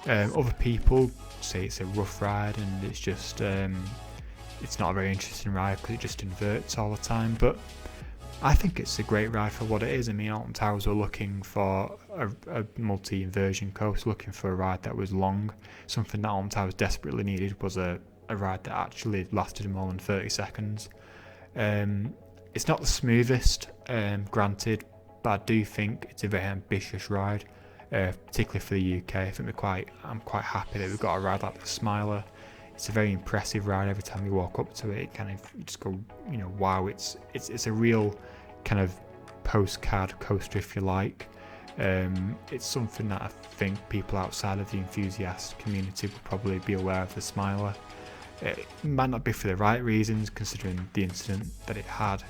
Other people say it's a rough ride and it's just it's not a very interesting ride because it just inverts all the time. But I think it's a great ride for what it is. I mean, Alton Towers were looking for a multi-inversion coaster, looking for a ride that was long. Something that Alton Towers desperately needed was a ride that actually lasted more than 30 seconds. It's not the smoothest, granted, but I do think it's a very ambitious ride, particularly for the UK. I think I'm quite happy that we've got a ride like the Smiler. It's a very impressive ride. Every time you walk up to it, kind of you just go, wow! It's a real kind of postcard coaster, if you like. It's something that I think people outside of the enthusiast community will probably be aware of the Smiler. It might not be for the right reasons, considering the incident that it had.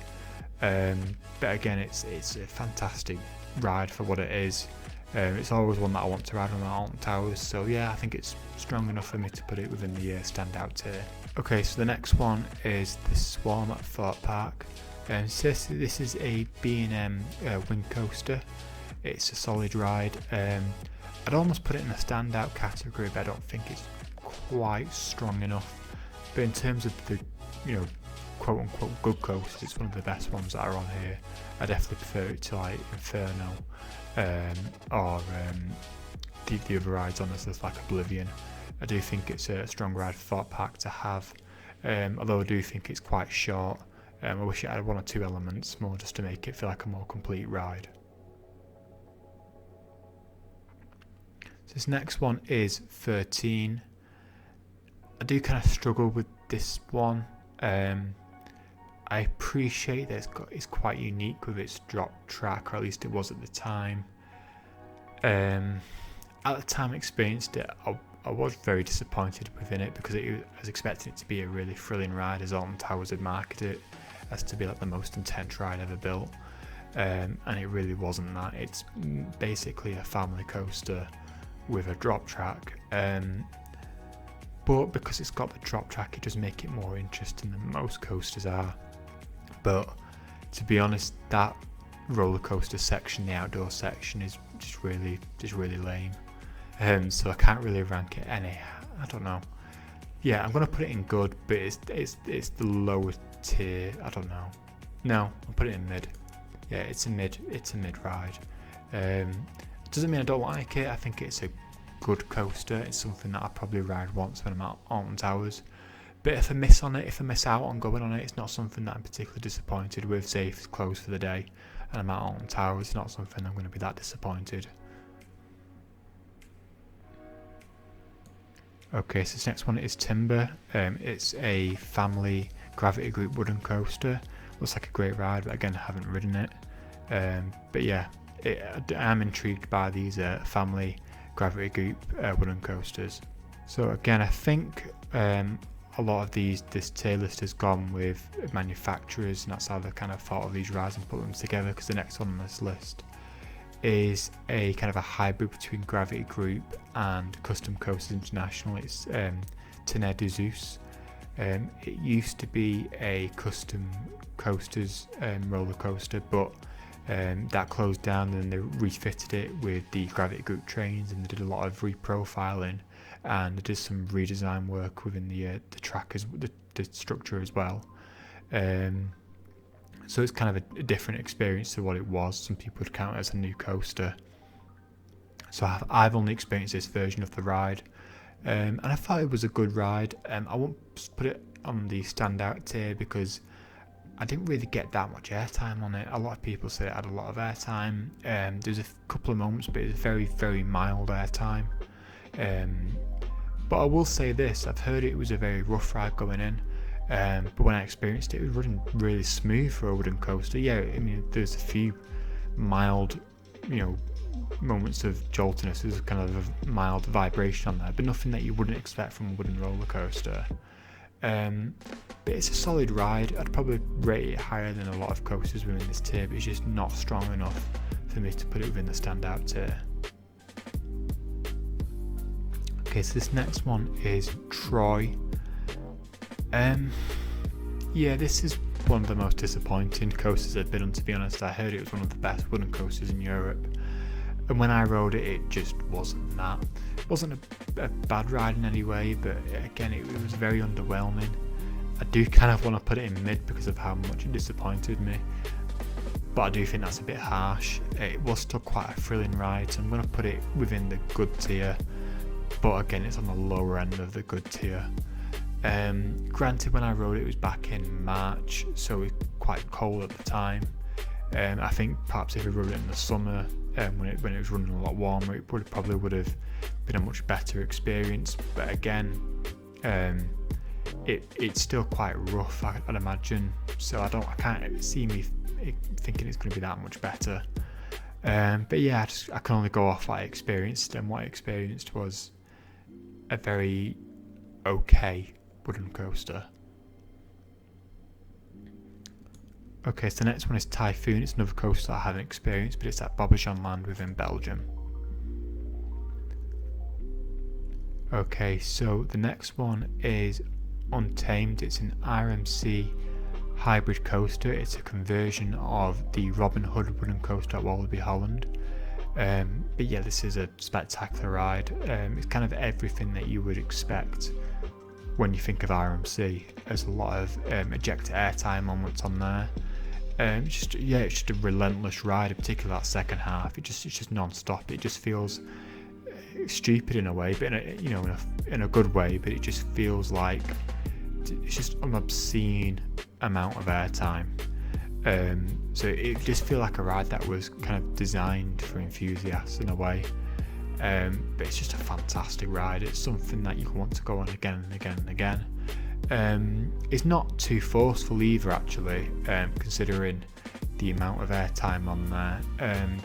But again, it's a fantastic ride for what it is. It's always one that I want to ride on Alton Towers, so yeah, I think it's strong enough for me to put it within the standout tier. Okay, so the next one is the Swarm at Thorpe Park. So this is a B&M wind coaster. It's a solid ride. I'd almost put it in the standout category, but I don't think it's quite strong enough. But in terms of the, quote unquote good coasters, it's one of the best ones that are on here. I definitely prefer it to like Inferno or the other rides on this list, like Oblivion. I do think it's a strong ride for Thorpe Park to have, although I do think it's quite short. I wish it had one or two elements more just to make it feel like a more complete ride. So this next one is 13. I do kind of struggle with this one. I appreciate that it's quite unique with its drop track, or at least it was at the time. At the time I experienced it, I was very disappointed within it because I was expecting it to be a really thrilling ride, as Alton Towers had marketed it as to be like the most intense ride ever built. And it really wasn't that. It's basically a family coaster with a drop track. But because it's got the drop track, it does make it more interesting than most coasters are. But to be honest, that roller coaster section, the outdoor section, is just really lame. So I can't really rank it any. I don't know. Yeah, I'm gonna put it in good, but it's the lower tier. I don't know. No, I'll put it in mid. Yeah, it's a mid ride. Doesn't mean I don't like it. I think it's a good coaster. It's something that I'll probably ride once when I'm at Alton Towers. But if I miss out on going on it, it's not something that I'm particularly disappointed with. Say if it's closed for the day and I'm at Alton Towers, it's not something I'm going to be that disappointed. Okay, so this next one is Timber. It's a family gravity group wooden coaster. Looks like a great ride, but again, I haven't ridden it. But yeah, I'm intrigued by these family gravity group wooden coasters. So again, I think a lot of this tier list has gone with manufacturers, and that's how they kind of thought of these rides and put them together, because the next one on this list is a kind of a hybrid between Gravity Group and Custom Coasters International. It's Tenere de Zeus. It used to be a Custom Coasters roller coaster, but that closed down, and they refitted it with the Gravity Group trains, and they did a lot of reprofiling, and they did some redesign work within the track the structure as well. So it's kind of a different experience to what it was. Some people would count it as a new coaster. So I've only experienced this version of the ride. and I thought it was a good ride. I won't put it on the standout tier because I didn't really get that much airtime on it. A lot of people said it had a lot of airtime. There's a couple of moments, but it was very, very mild airtime. But I will say this, I've heard it was a very rough ride going in, but when I experienced it was running really smooth for a wooden coaster. Yeah, I mean, there's a few mild, moments of joltiness. There's kind of a mild vibration on there, but nothing that you wouldn't expect from a wooden roller coaster. But it's a solid ride. I'd probably rate it higher than a lot of coasters within this tier, but it's just not strong enough for me to put it within the standout tier. Okay, so this next one is Troy. Yeah, this is one of the most disappointing coasters I've been on, to be honest. I heard it was one of the best wooden coasters in Europe, and when I rode it, it just wasn't that. It wasn't a bad ride in any way, but again, it was very underwhelming. I do kind of want to put it in mid because of how much it disappointed me, but I do think that's a bit harsh. It was still quite a thrilling ride, so I'm going to put it within the good tier, but again, it's on the lower end of the good tier. Granted, when I rode it was back in March, so it was quite cold at the time. I think perhaps if we rode it in the summer, when it was running a lot warmer, it probably would have been a much better experience. But again, it's still quite rough, I'd imagine. So I can't see me thinking it's going to be that much better. But yeah, I can only go off what I experienced, and what I experienced was a very okay wooden coaster. Okay, so the next one is Typhoon. It's another coaster I haven't experienced, but it's at Bobbejaanland Land within Belgium. Okay, so the next one is Untamed. It's an RMC hybrid coaster. It's a conversion of the Robin Hood wooden coaster at Wallaby Holland. But yeah, this is a spectacular ride. It's kind of everything that you would expect when you think of RMC. There's a lot of ejector airtime moments on there. It's just a relentless ride, particularly that second half. It's just non-stop. It just feels stupid in a way, but in a good way. But it just feels like it's just an obscene amount of airtime. So it just feels like a ride that was kind of designed for enthusiasts in a way. But it's just a fantastic ride. It's something that you want to go on again and again and again. It's not too forceful either, actually, considering the amount of airtime on there.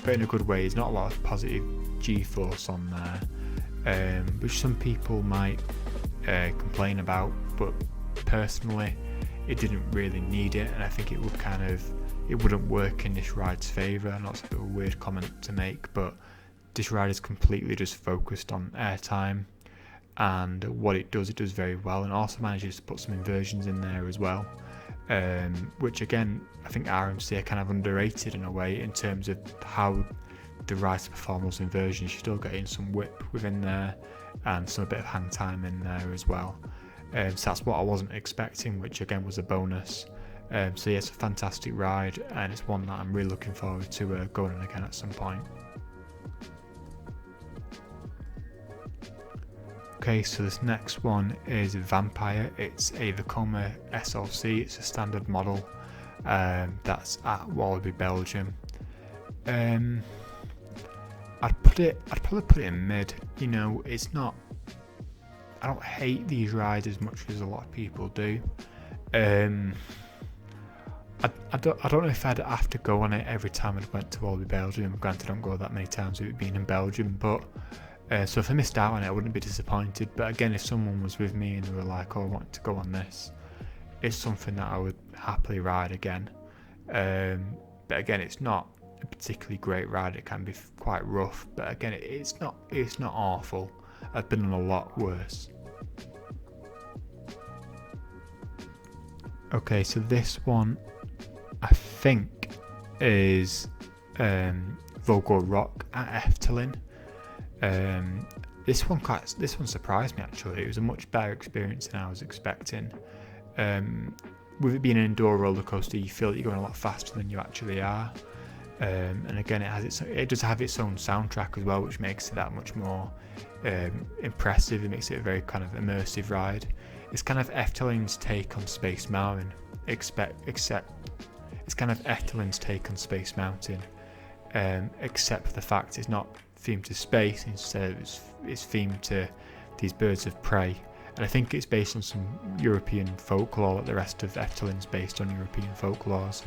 But in a good way, there's not a lot of positive G-force on there, which some people might complain about. But personally, it didn't really need it, and I think it wouldn't work in this ride's favour. I know it's a bit of a weird comment to make, but this ride is completely just focused on airtime, and what it does very well, and also manages to put some inversions in there as well, which again, I think RMC are kind of underrated in a way in terms of how the rides perform those inversions. You're still getting some whip within there and some bit of hang time in there as well. So that's what I wasn't expecting, which again was a bonus. So yeah, it's a fantastic ride, and it's one that I'm really looking forward to going on again at some point. Okay, so this next one is Vampire. It's a Vekoma SLC. It's a standard model that's at Wallaby, Belgium. I'd probably put it in mid. It's not. I don't hate these rides as much as a lot of people do. I don't know if I'd have to go on it every time I went to Wallaby, Belgium. Granted, I don't go that many times with it being in Belgium, but so if I missed out on it, I wouldn't be disappointed. But again, if someone was with me and they were like, "Oh, I want to go on this," it's something that I would happily ride again. But again, it's not a particularly great ride. It can be quite rough, but again, it's not awful. I've been on a lot worse. Okay, so this one I think is Vogel Rock at Efteling. This one surprised me actually. It was a much better experience than I was expecting. With it being an indoor roller coaster, you feel that you're going a lot faster than you actually are. And again, it does have its own soundtrack as well, which makes it that much more impressive. It makes it a very kind of immersive ride. It's kind of Efteling's take on Space Mountain, except it's kind of Efteling's take on Space Mountain, except for the fact it's not themed to space. Instead, it's themed to these birds of prey. And I think it's based on some European folklore, like the rest of Efteling's based on European folklores.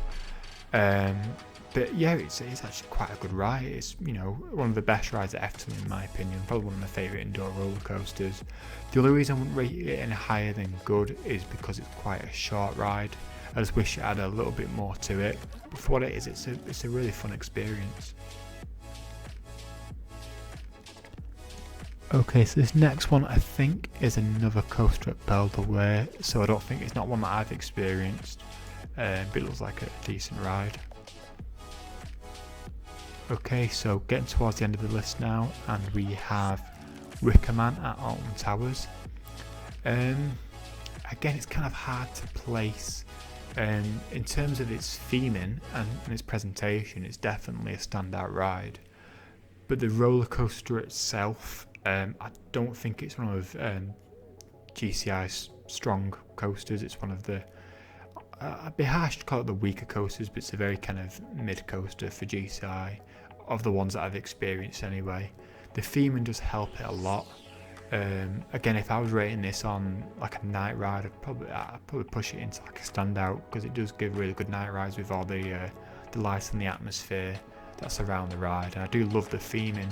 But yeah, it's actually quite a good ride. It's, you know, one of the best rides at Efteling in my opinion, probably one of my favourite indoor roller coasters. The only reason I wouldn't rate it any higher than good is because it's quite a short ride. I just wish it had a little bit more to it. But for what it is, it's a really fun experience. Okay, so this next one I think is another coaster at Belvedere, so I don't think it's not one that I've experienced, but it looks like a decent ride. Okay, so getting towards the end of the list now, and we have Wicker Man at Alton Towers. Again, it's kind of hard to place. In terms of its theming and its presentation, it's definitely a standout ride. But the roller coaster itself, I don't think it's one of GCI's strong coasters. It's one of the, I'd be harsh to call it the weaker coasters, but it's a very kind of mid coaster for GCI, of the ones that I've experienced anyway. The theming does help it a lot. Again, if I was rating this on like a night ride, I'd probably push it into like a standout, because it does give really good night rides with all the lights and the atmosphere that's around the ride. And I do love the theming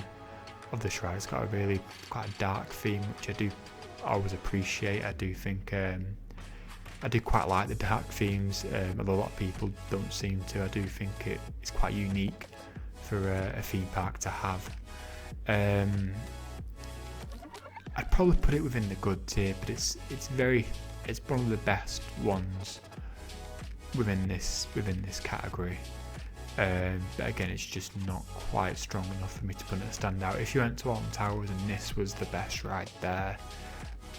of this ride. It's got a really quite a dark theme, which I do always appreciate. I do think I do quite like the dark themes, although a lot of people don't seem to. I do think it's quite unique for a theme park to have. I'd probably put it within the good tier, but it's one of the best ones within this category. But again, it's just not quite strong enough for me to put it a standout. If you went to Alton Towers and this was the best ride there,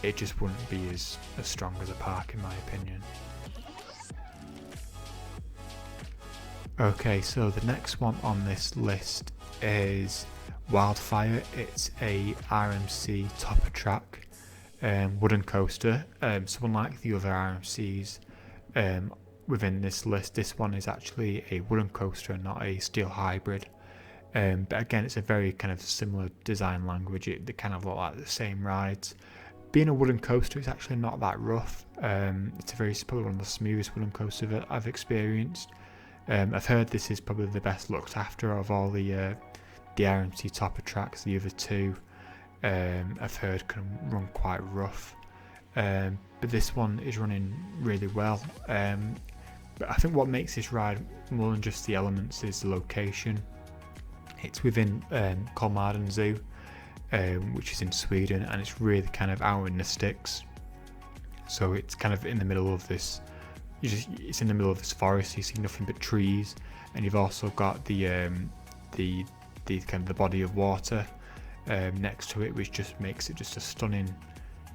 it just wouldn't be as strong as a park in my opinion. Okay, so the next one on this list is Wildfire. It's a RMC top track wooden coaster. So unlike the other RMCs within this list, this one is actually a wooden coaster and not a steel hybrid. But again, it's a very kind of similar design language. They kind of look like the same rides. Being a wooden coaster, it's actually not that rough. It's probably one of the smoothest wooden coasters that I've experienced. I've heard this is probably the best looked after of all the RMC topper tracks. The other two I've heard can run quite rough, but this one is running really well. But I think what makes this ride more than just the elements is the location. It's within Kolmården Zoo, which is in Sweden, and it's really kind of out in the sticks. So it's kind of in the middle of this. It's in the middle of this forest. You see nothing but trees, and you've also got the kind of the body of water next to it, which just makes it just a stunning.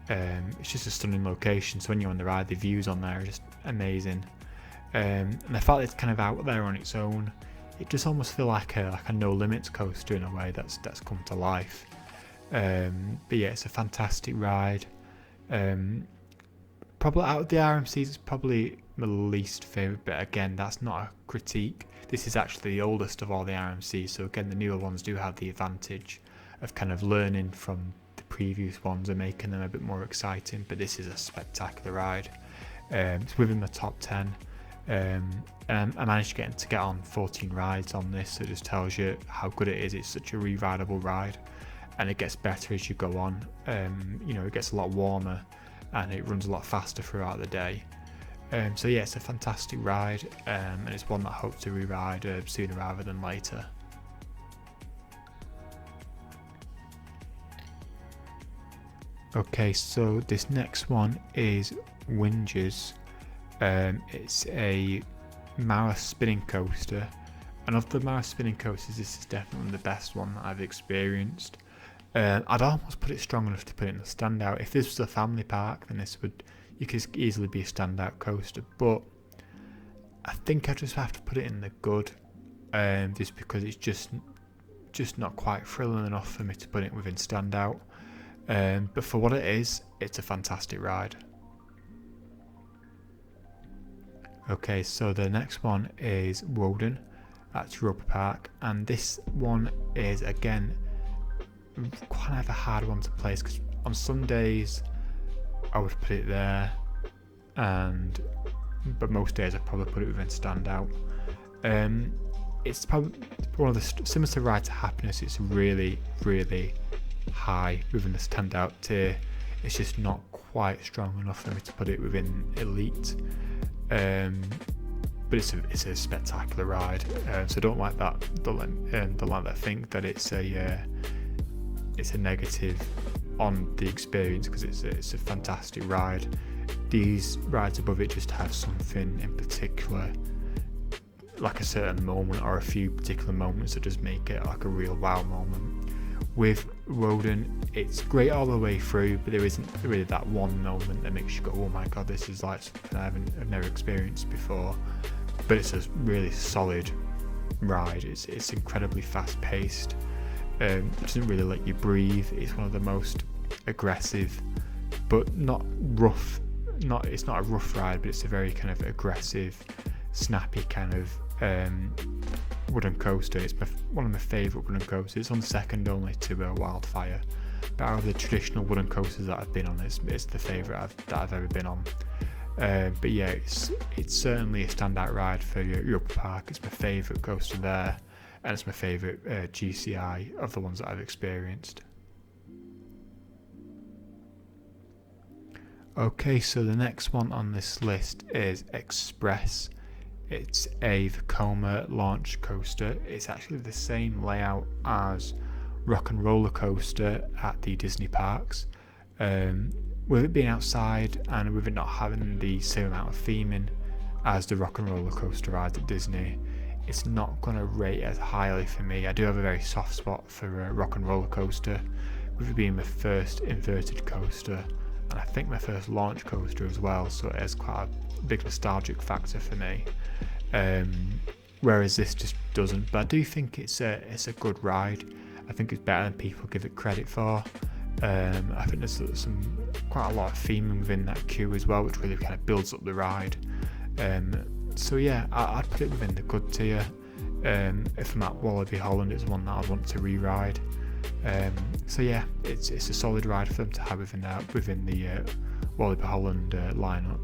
It's just a stunning location. So when you're on the ride, the views on there are just amazing. And the fact that it's kind of out there on its own, it just almost feel like a no limits coaster in a way that's come to life. But yeah, it's a fantastic ride. Probably out of the RMCs, it's probably my least favourite, but again, that's not a critique. This is actually the oldest of all the RMCs, so again, the newer ones do have the advantage of kind of learning from the previous ones and making them a bit more exciting, but this is a spectacular ride. It's within the top 10. And I managed to get on 14 rides on this, so it just tells you how good it is. It's such a re-rideable ride, and it gets better as you go on. It gets a lot warmer, and it runs a lot faster throughout the day. So yeah, it's a fantastic ride, and it's one that I hope to re-ride sooner rather than later. Okay, so this next one is Winges. It's a Mara spinning coaster, and of the Mara spinning coasters, this is definitely the best one that I've experienced. I'd almost put it strong enough to put it in a standout. If this was a family park, then you could easily be a standout coaster, but I think I just have to put it in the good. just because it's just not quite thrilling enough for me to put it within standout. But for what it is, it's a fantastic ride. Okay, so the next one is Woden at Europa Park, and this one is again kind of a hard one to place because on some days I would put it there, but most days I'd probably put it within standout. It's probably one of the similar to Ride to Happiness. It's really, really high within the standout tier. It's just not quite strong enough for me to put it within elite. But it's a spectacular ride. So don't let that think that it's a negative on the experience, because it's a fantastic ride. These rides above it just have something in particular, like a certain moment or a few particular moments that just make it like a real wow moment. With Woden, it's great all the way through, but there isn't really that one moment that makes you go, oh my god, this is like something I've never experienced before. But it's a really solid ride. It's incredibly fast paced. It doesn't really let you breathe. It's one of the most aggressive, but not rough. It's not a rough ride, but it's a very kind of aggressive, snappy kind of wooden coaster. It's one of my favourite wooden coasters. It's on second only to Wildfire. But out of the traditional wooden coasters that I've been on, it's the favourite that I've ever been on. But yeah, it's certainly a standout ride for Europa Park. It's my favourite coaster there, and it's my favourite GCI of the ones that I've experienced. Okay, so the next one on this list is Express. It's a Vekoma launch coaster. It's actually the same layout as Rock and Roller Coaster at the Disney parks. With it being outside and with it not having the same amount of theming as the Rock and Roller Coaster rides at Disney, it's not going to rate as highly for me. I do have a very soft spot for Rock and Roller Coaster, with it being my first inverted coaster, and I think my first launch coaster as well, so it has quite a big nostalgic factor for me. Whereas this just doesn't. But I do think it's a good ride. I think it's better than people give it credit for. I think there's quite a lot of theming within that queue as well, which really kind of builds up the ride. So yeah, I'd put it within the good tier. If I'm at Wallaby Holland, it's one that I want to re-ride. So yeah, it's a solid ride for them to have within the Wallaby Holland lineup.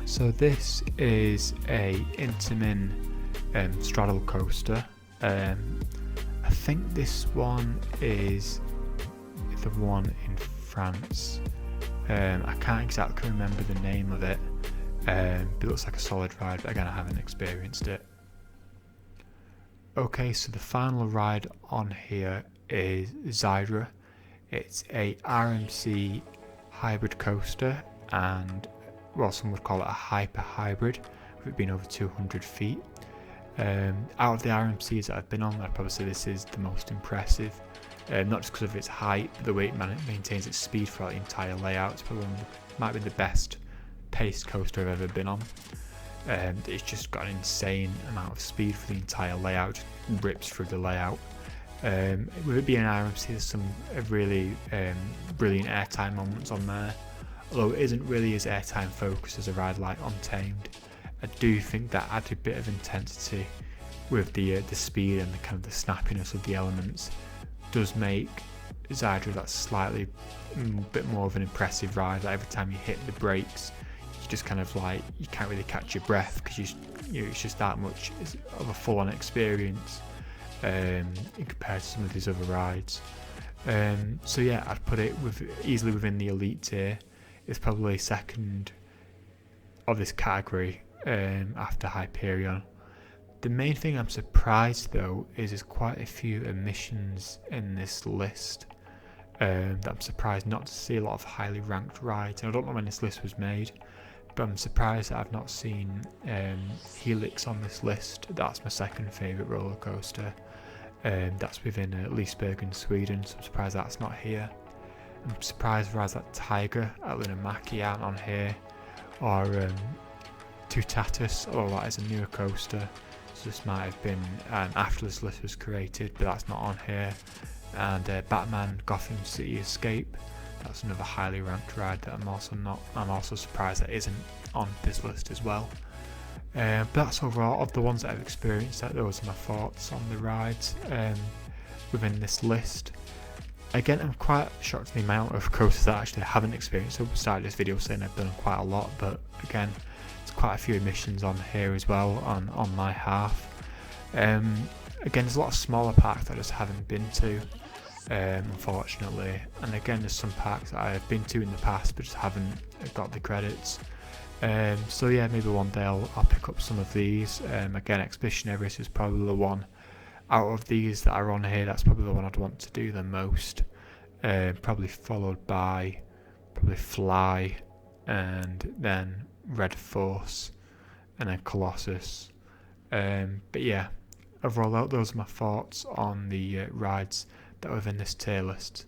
So this is a Intamin straddle coaster. I think this one is the one in France. I can't exactly remember the name of it, but it looks like a solid ride, but again I haven't experienced it. Okay, so the final ride on here is Zydra. It's a RMC hybrid coaster, and well, some would call it a hyper hybrid, with it being over 200 feet. Out of the RMCs that I've been on, I'd probably say this is the most impressive. Not just because of its height, but the way it maintains its speed throughout the entire layout. It's probably might be the best paced coaster I've ever been on. It's just got an insane amount of speed for the entire layout, just rips through the layout. With it being an RMC, there's some really brilliant airtime moments on there, although it isn't really as airtime focused as a ride like Untamed. I do think that added a bit of intensity with the speed and the kind of the snappiness of the elements does make Zydra that slightly bit more of an impressive ride. Like every time you hit the brakes, you just kind of like, you can't really catch your breath because it's just that much of a full-on experience in compared to some of these other rides. So yeah, I'd put it easily within the elite tier. It's probably second of this category after Hyperion. The main thing I'm surprised though is there's quite a few omissions in this list that I'm surprised not to see a lot of highly ranked rides. And I don't know when this list was made, but I'm surprised that I've not seen Helix on this list. That's my second favourite roller coaster. That's within Liseberg in Sweden, so I'm surprised that's not here. I'm surprised rides like Tiger at Linnanmäki aren't on here, or Tatus, oh that is a newer coaster, so this might have been after this list was created, but that's not on here. And Batman Gotham City Escape, that's another highly ranked ride that I'm also surprised that isn't on this list as well. But that's overall of the ones that I've experienced. Those are my thoughts on the rides within this list. Again, I'm quite shocked at the amount of coasters that I actually haven't experienced. So I started this video saying I've done quite a lot, but again, there's quite a few omissions on here as well on my half. Again, there's a lot of smaller parks that I just haven't been to, unfortunately. And again, there's some parks that I have been to in the past but just haven't got the credits. So yeah, maybe one day I'll pick up some of these. Again, Expedition Everest is probably the one out of these that are on here, that's probably the one I'd want to do the most. Probably followed by Fly, and then Red Force, and then Colossus. But yeah, overall those are my thoughts on the rides that are within this tier list.